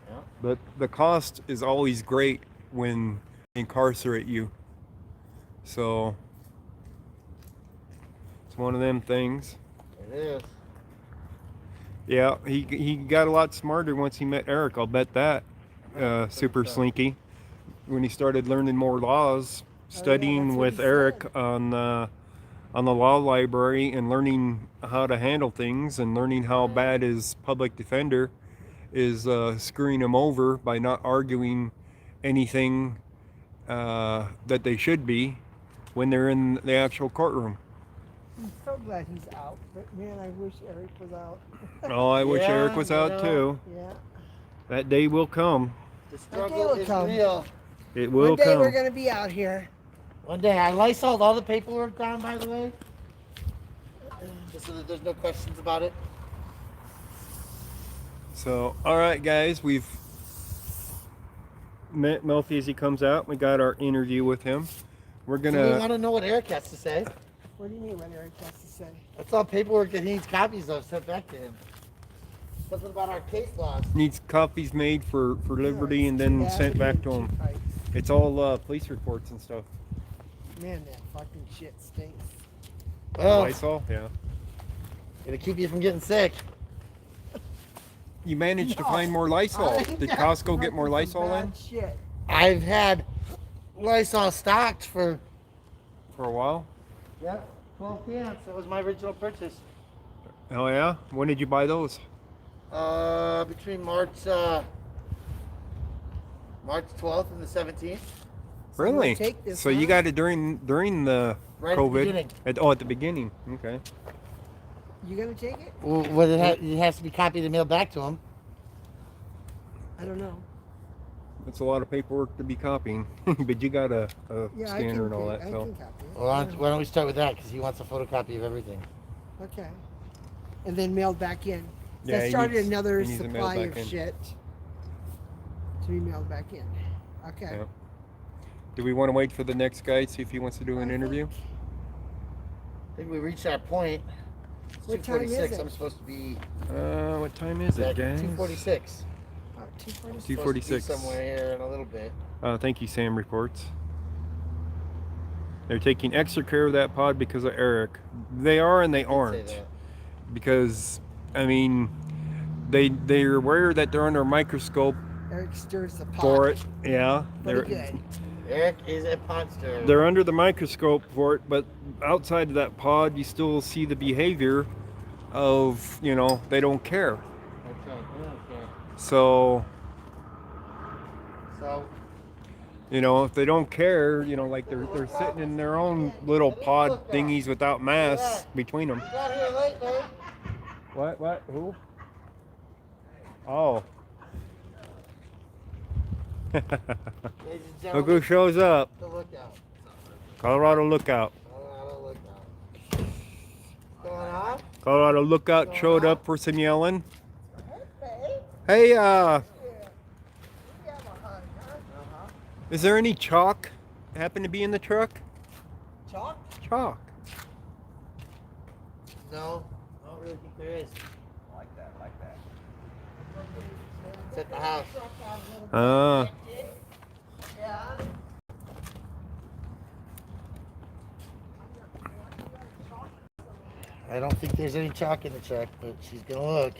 Yeah. but the cost is always great when they incarcerate you. So it's one of them things. It is. Yeah, he got a lot smarter once he met Eric. I'll bet that. Super Slinky, when he started learning more laws, studying that's what with he Eric said. on the law library, and learning how to handle things, and learning how bad his public defender is screwing him over by not arguing anything that they should be when they're in the actual courtroom. I'm so glad he's out, but man, I wish Eric was out. Oh, I wish Yeah, Eric was you out know. too. Yeah. That day will come. The day struggle will is come. real. It will One day come. we're gonna be out here. One day, I Lysoled all the paperwork down, by the way. Just so that there's no questions about it. So, all right, guys, we've met Melfi as he comes out. We got our interview with him. We're So we gonna. want to know what Eric has to say. What do you mean what Eric has to say? That's all paperwork that he needs copies of sent back to him. Something about our case laws. Needs copies made for Liberty and then Yeah, sent back to two him. pipes. It's all police reports and stuff. Man, that fucking shit stinks. Well, Lysol, yeah. it'll keep you from getting sick. You managed to No. find more Lysol. I- Did Costco get more Fucking some Lysol in bad shit. I've had Lysol stocked for for a while? 12 cans. That was my original purchase. Oh yeah. When did you buy those? Between March 12th and the 17th. So I'm gonna Really? take this, So you huh? got it during the Right at the COVID? beginning. At the beginning. Okay. You gonna take it? Well, it has to be copied and mailed back to him. I don't know. It's a lot of paperwork to be copying, but you got a Yeah, scanner and all that. I So can copy it. Well, why don't we start with that? Because he wants a photocopy of everything. Okay. And then mailed back in. Yeah, That he started needs- another he needs it mailed supply back of in. shit to be mailed back in. Okay. Yeah. Do we want to wait for the next guy, see if he wants to do an interview? I think we reached our point. It's What time is 2:46. it? I'm supposed to be What time is it, at guys? 2:46. About 2:46. 2:46. Somewhere here in a little bit. Thank you, Sam Reports. They're taking extra care of that pod because of Eric. They are and they Did say aren't. that. Because, I mean, they're aware that they're under a microscope Eric stirs the pot. for it. Yeah. Pretty good. Eric is a monster. They're under the microscope for it, but outside of that pod, you still see the behavior of, they don't care. Okay. Okay. So, So if they don't care, like they're sitting in their own little pod thingies without masks between them. you got here late, babe. What? Who? Oh. Ladies and Look gentlemen, who shows up. the lookout. Colorado Lookout. Colorado lookout. What's going on? Colorado Lookout showed up for some yelling. Hey, Hey, you have a hug, huh? is there any chalk happen to be in the truck? Chalk? Chalk. No, I don't really think there is. Like that. It's at the house. Yeah. I don't think there's any chalk in the truck, but she's gonna look.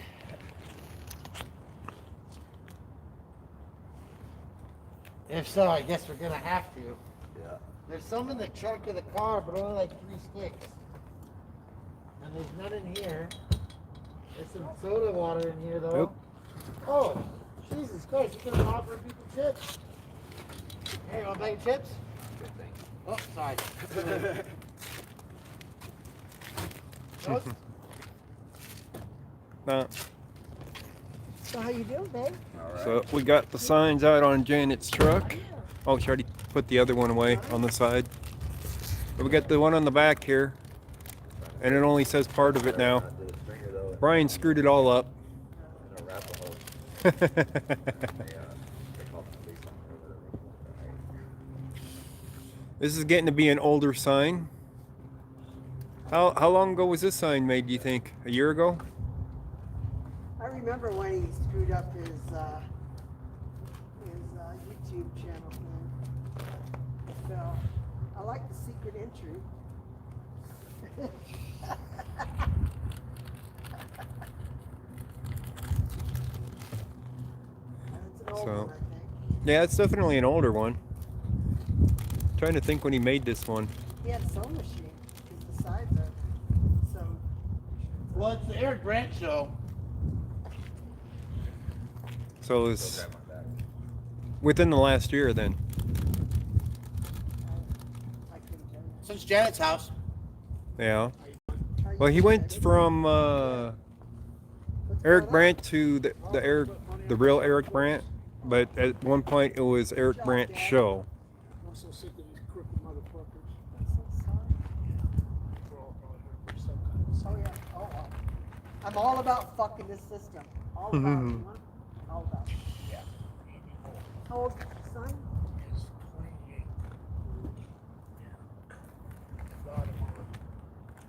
If so, I guess we're gonna have to. Yeah. There's some in the trunk of the car, but only like 3 sticks. And there's none in here. There's some soda water in here, though. Nope. Oh, Jesus Christ! You could have offered people chips. Hey, you want a bag of chips? Oh, sorry. Toast? So how you doing, babe? So we got the signs out on Janet's truck. Oh, she already put the other one away on the side. But we got the one on the back here, and it only says part of it now. Brian screwed it all up. This is getting to be an older sign. How long ago was this sign made, do you think? A year ago? I remember when he screwed up his YouTube channel thing. So I like the secret entry. It's an old So- one, I think. Yeah, it's definitely an older one. Trying to think when he made this one. He had a sewing machine because the sides are so. Well, it's the Eric Brandt show. So it was within the last year then. I couldn't tell you. Since Janet's house. Yeah. How you Well, he doing, went baby? from What's Eric going on? Brandt to the real Eric Brandt, but at one point it was Eric Brandt show. I'm so sick of these crooked motherfuckers. I'm so sorry. We're all probably here for some kind of Oh yeah. Oh. I'm all about fucking this system. All about it. You want? All about it. Yeah. How old is your son? Is 28. Yeah. Got him on.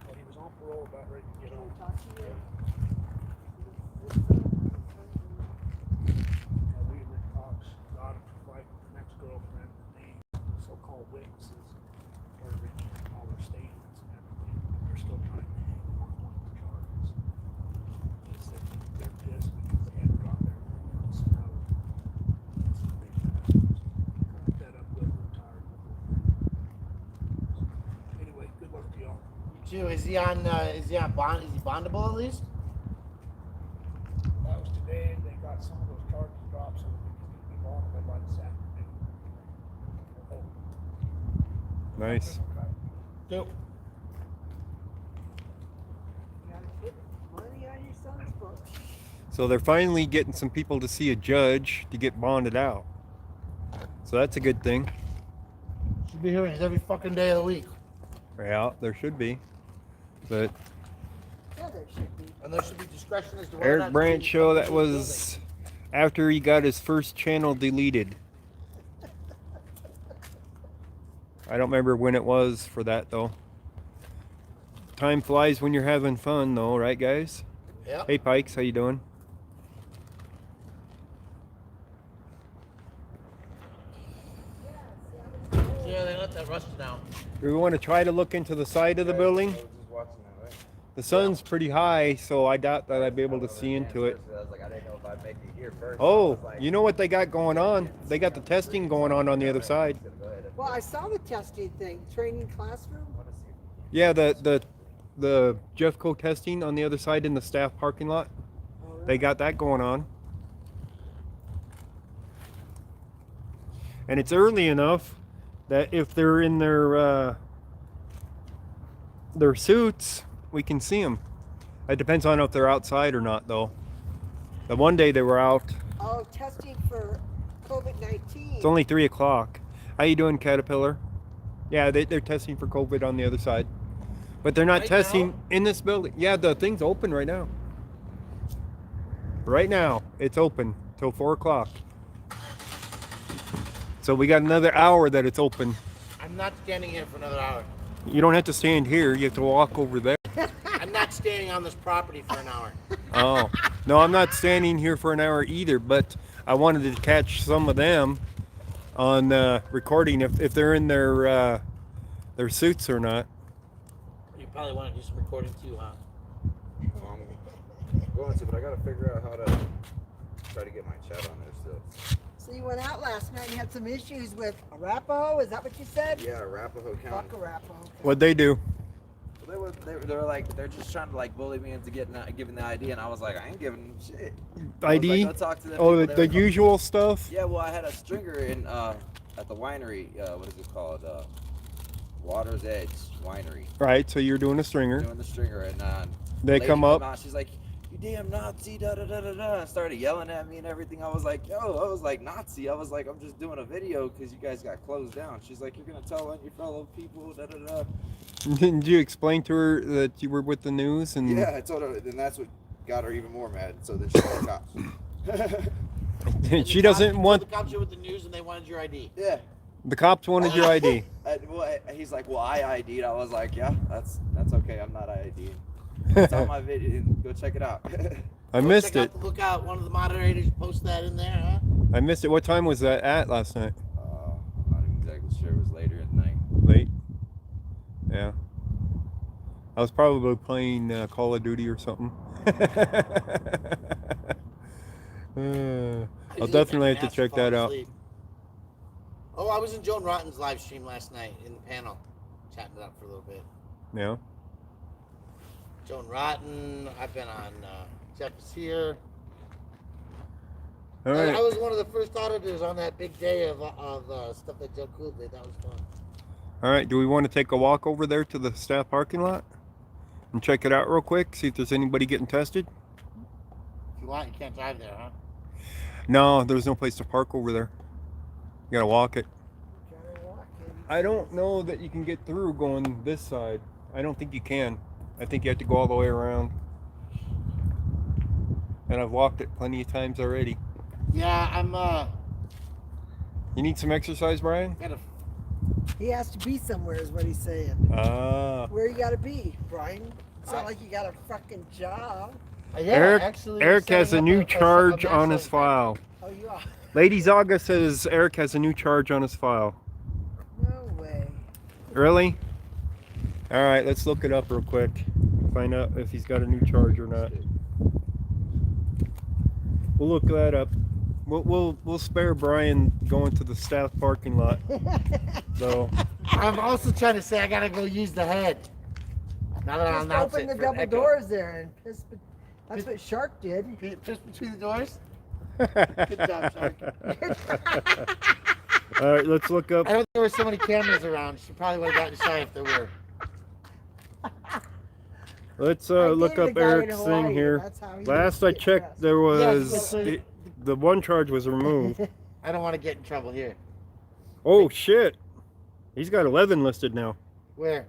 Well, he was on parole, about ready to get Can on. we talk to you? Weaver Cox got him to fight with the next girlfriend. The so-called witnesses are reaching all their statements and everything. They're still trying to hang him on one of the charges. They said they're pissed because they hadn't got their else. Now it's a big matter. Fed up with it, tired of it. Anyway, good luck to y'all. Too. Is he on bond? Is he bondable at least? That was today. They got some of those charges dropped so that they can be bonded by this afternoon. Oh, Nice. Two. You gotta put money on your son's books. So they're finally getting some people to see a judge to get bonded out. So that's a good thing. Should be hearings every fucking day of the week. Yeah, there should be. But Yeah, there should be. And there should be discretion as to whether or Eric not Brandt to show, that fucking leave the was after he got his first channel deleted. I don't remember when it was for that though. Time flies when you're having fun though, right guys? building. Yep. Hey Pikes, how you doing? Yeah, they let that rust down. Do we want to try to look into the side of the building? The sun's pretty high, so I doubt that I'd be able to see into it. Oh, you know what they got going on? They got the testing going on the other side. Well, I saw the testing thing, training classroom. Yeah, the Jeffco testing on the other side in the staff parking lot. Oh, really? They got that going on. And it's early enough that if they're in their suits, we can see them. It depends on if they're outside or not, though. The one day they were out. Oh, testing for COVID-19. It's only 3 o'clock. How you doing, Caterpillar? Yeah, they're testing for COVID on the other side. But they're not Right testing now? in this building. Yeah, the thing's open right now. Right now, it's open till 4 o'clock. So we got another hour that it's open. I'm not standing here for another hour. You don't have to stand here. You have to walk over there. I'm not standing on this property for an hour. Oh, no, I'm not standing here for an hour either, but I wanted to catch some of them on recording if they're in their suits or not. You probably want to do some recording too, huh? Well, I'm going to, but I gotta figure out how to try to get my chat on there still. So you went out last night and had some issues with Arapahoe? Is that what you said? Yeah, Arapahoe County. Fuck Arapahoe. What'd they do? Well, they were like, they're just trying to like bully me into giving the ID, and I was like, I ain't giving them shit. I was ID? like, go talk to them Oh, people. the usual stuff? Yeah, well, I had a stringer in at the winery. What is it called? Water's Edge Winery. Right, so you're doing a stringer. Doing the stringer, and They lady come came up. out, she's like, "You damn Nazi!" Da da da da da. And started yelling at me and everything. I was like, "Yo," I was like, "Nazi." I was like, "I'm just doing a video because you guys got closed down." She's like, "You're gonna tell on your fellow people." Da da da. Didn't you explain to her that you were with the news? And Yeah, I told her, and that's what got her even more mad. So then she called cops. she doesn't want The cops you with the news and they wanted your ID. Yeah. the cops wanted your ID. He's like, "Well, I ID'd." I was like, "Yeah, that's okay. I'm not ID'd." It's on my video. Go check it out. I missed it. Look out! One of the moderators post that in there, huh? I missed it. What time was that at last night? I'm not exactly sure. It was later at night. Late. Yeah. I was probably playing Call of Duty or something. I'll definitely have to check that out. Oh, I was in Joan Rotten's live stream last night in the panel, chatting it up for a little bit. Yeah. Joan Rotten. I've been on Jeff is here. All right. I was one of the first auditors on that big day of stuff that Joe Cool did. That was fun. All right. Do we want to take a walk over there to the staff parking lot and check it out real quick? See if there's anybody getting tested? If you want, you can't drive there, huh? No, there's no place to park over there. You gotta walk it. I don't know that you can get through going this side. I don't think you can. I think you have to go all the way around. And I've walked it plenty of times already. Yeah, I'm You need some exercise, Brian? gotta. He has to be somewhere, is what he's saying. Ah. Where you gotta be, Brian? It's not like you got a fucking job. Yeah, Eric, actually, Eric has a setting new up charge a on his massage file. Oh, you are? Lady Zaga says Eric has a new charge on his file. No way. Really? All right, let's look it up real quick. Find out if he's got a new charge or not. We'll look that up. We'll spare Brian going to the staff parking lot. So I'm also trying to say I gotta go use the head. Now that I'll Just announce open it the for double Echo. doors there and piss. That's what Shark did. Just between the doors. Good job, Shark. all right, let's look up. I don't think there were so many cameras around. She probably would have gotten shy if there were. Let's I look dated a up guy in Eric's Hawaii, thing here. that's how he Last I gets checked, dressed. there was Yes, the one charge was removed. I don't want to get in trouble here. Oh shit! He's got 11 listed now. Where?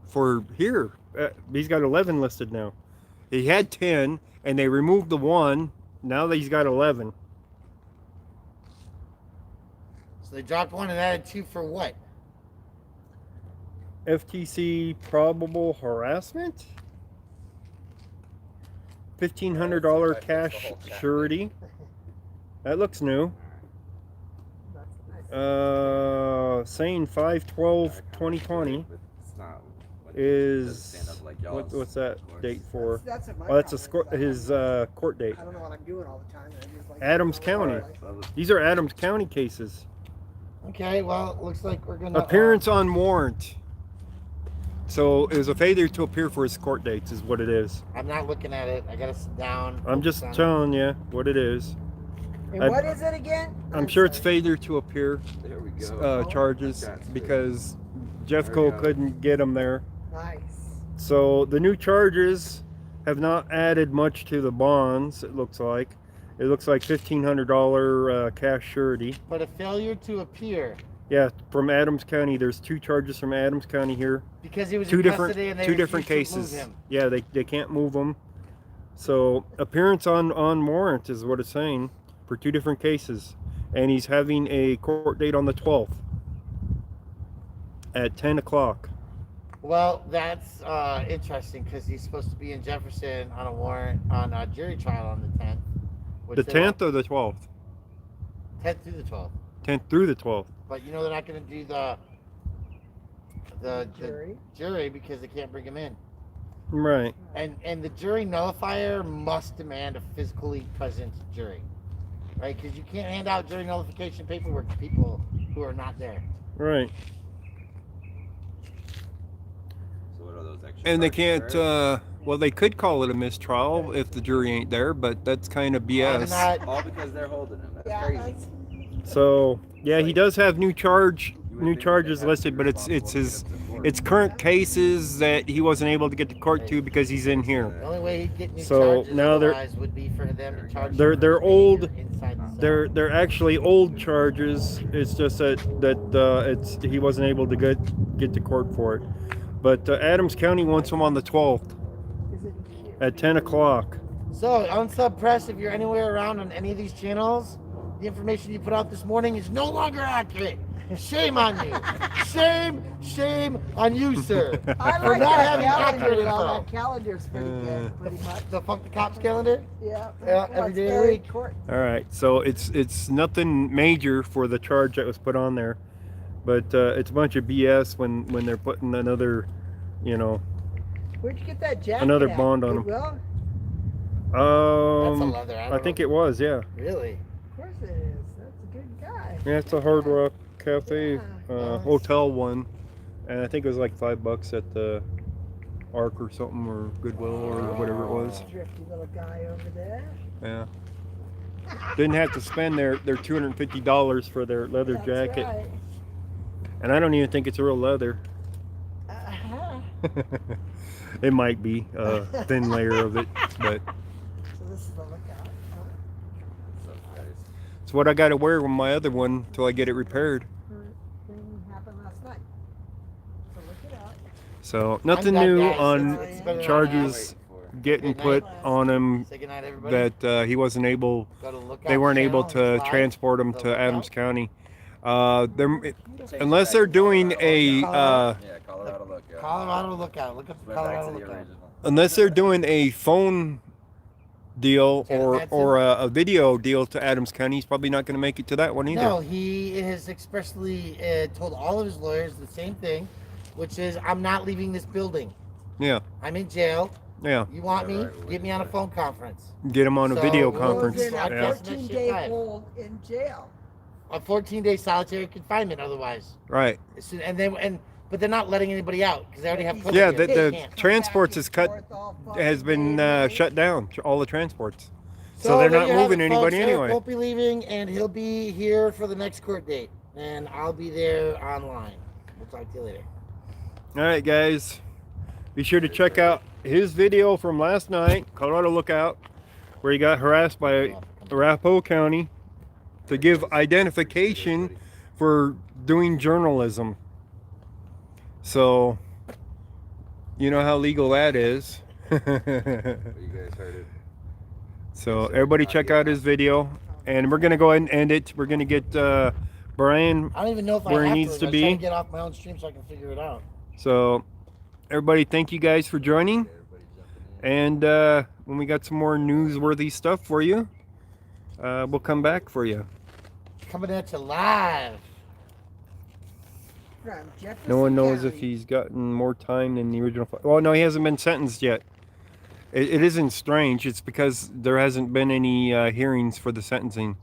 For here, he's got 11 listed now. He had 10, and they removed the one. Now that he's got 11. So they dropped one and added two for what? FTC probable harassment. $1,500 cash surety. That looks new. Saying 5/12/2020 It's not. is Stand up like y'all's, what's that of course. date for? That's what my Oh, that's comment is. his court date. I don't know what I'm doing all the time. I just like Adams to know what County. I like. These are Adams County cases. Okay, well, it looks like we're gonna Appearance on warrant. So it was a failure to appear for his court dates, is what it is. I'm not looking at it. I gotta sit down. I'm just focus on it. telling you what it is. And I- what is it again? I'm sure it's sorry. failure to appear There we go. charges That's good. because There we Jeffco go. couldn't get him there. Nice. So the new charges have not added much to the bonds. It looks like $1,500 cash surety. But a failure to appear Yeah, from Adams County. There's two charges from Adams County here. because he was Two in different custody and they two different refused to cases. move him. Yeah, they can't move them. So appearance on warrant is what it's saying for two different cases, and he's having a court date on the 12th at 10 o'clock. Well, that's interesting because he's supposed to be in Jefferson on a warrant on a jury trial on the 10th. The 10th or the 12th? 10th through the 12th. 10th through the 12th. But you know they're not going to do the Jury? jury because they can't bring him in. Right. And the jury nullifier must demand a physically present jury, right? Because you can't hand out jury nullification paperwork to people who are not there. Right. So what extra And they charge can't. for Well, they could call it a mistrial if the jury ain't there, but that's kind of I'm BS. not. all because they're holding him. That's Yeah, crazy. So yeah, he does have new think charges they'd have to listed, be but it's responsible to his get him to court. it's current cases that he wasn't able to get to court to because he's in here. The only way he'd get new So, charges now they're- otherwise would be for them to charge. They're- him for they're behavior old. inside the cell. They're actually old charges. It's just that it's he wasn't able to get to court for it. But Adams County wants him on the 12th Is it here? at 10 o'clock. So, Unsub Press, if you're anywhere around on any of these channels, the information you put out this morning is no longer accurate. Shame on you. Shame on you, sir. I For like not that having accurate calendar. Well, info. that calendar's pretty good, pretty much. The Fuck the Cops calendar? Yeah. Yeah, Well, every it's day of the very week. All right, so it's nothing major for the charge that was put on there, but it's a bunch of BS when they're putting another, you know, Where'd you get that jacket? Another at? bond on him. Goodwill? That's a leather. I think it was, yeah. Really? Of course it is. That's a good guy. Yeah, it's a Hard Rock Cafe Yeah. Nice. hotel one, and I think it was like $5 at the Ark or something, or Goodwill or whatever it was. Drifty little guy over there. Yeah. Didn't have to spend their $250 for their leather That's jacket, right. and I don't even think it's real leather. Uh-huh. It might be a thin layer of it, but So this is the lookout. Huh? So, guys, it's what I got to wear with my other one till I get it repaired. Current thing happened last night. So look it up. So nothing I'm done, new guys. on It's been an charges waiting getting Good put night. on him Say goodnight, everybody. that he wasn't able. Go to Lookout They weren't able channel, to it's live. transport him The to Adams Lookout. County. They're, for. unless they're doing a Yeah, Colorado Lookout. Colorado Lookout. Look up the Went back to Colorado the Lookout. original. unless they're doing a phone deal Detention? or a video deal to Adams County, he's probably not going to make it to that one either. No, he has expressly told all of his lawyers the same thing, which is, I'm not leaving this building. Yeah, I'm in jail. yeah. You want Yeah, me? right, Get me on a phone conference. Get him on a So, video we'll conference. He was in a Yeah. Yeah. 14-day hold in jail. A 14-day solitary confinement otherwise. Right. But they're not letting anybody out because they already have. Yeah, COVID. the They can't. transports is cut, has been shut down. All the transports. So they're there not you have moving it, anybody folks. Eric anyway. won't be leaving, and he'll be here for the next court date, and I'll be there online. We'll talk to you later. All right, guys. Be sure to check out his video from last night, Colorado Lookout, where he got harassed by Arapahoe County to give identification for doing journalism. So, you know how legal that is. But you guys heard it. So everybody check out his video, and we're gonna go ahead and end it. We're gonna get Brian. I don't even know if Where I he have needs to I'm be. trying to get off my own stream so I can figure it out. So everybody, thank you guys for joining. Everybody jumping in. And when we got some more newsworthy stuff for you, we'll come back for you. Coming at you live. From Jefferson No one knows if County. he's gotten more time than the original. Well, no, he hasn't been sentenced yet. It isn't strange. It's because there hasn't been any hearings for the sentencing.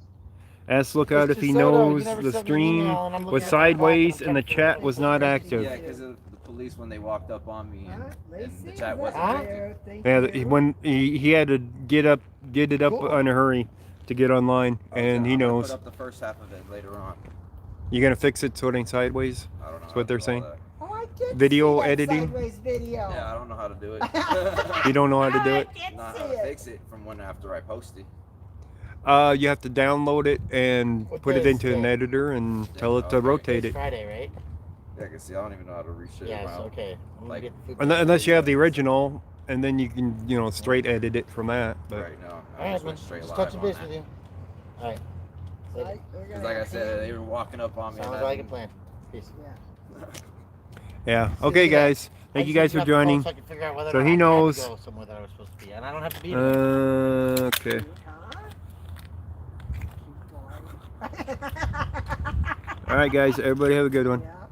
Ask Lookout if he Mr. Soto, you knows never the sent me an stream email, and I'm looking was at the clock, sideways I'm and the checking chat it. was not active. Yeah, because of the police when they walked up on me and, Huh? and the Lacey, chat is wasn't that working. there? Thank Yeah, you. when he had to get it up Cool. in a hurry to get online, I was and gonna- he I'm gonna knows. Put up the first half of it later on. You gonna fix it so it ain't sideways? I don't know. That's how what they're to do all saying. that. Oh, I did Video see that editing? sideways video. Yeah, I don't know how to do it. You don't know how to do it? I did Not see how to it. fix it from when after I post it. You have to download it and What put day it is into an today? editor and tell it to Okay. rotate It's it. Friday, right? Yeah, I can see. I don't even know how to reshape Yes, around. okay. I'm gonna Like- get food Unless you have the original, and then you can straight edit it from that. But Right now, All I right, just man. went straight Just live touching on base that. with you. All right. Right, we're Because gonna like I have said, to- they were walking up on me. Sounds and like a then- plan. Peace. Yeah. yeah. Okay, guys. Thank you guys for joining. So I can figure out whether So or he not I have knows. to go somewhere that I was supposed to be, and I don't have to be. there. Okay. Huh? All right, guys. Everybody have a good one. Yeah.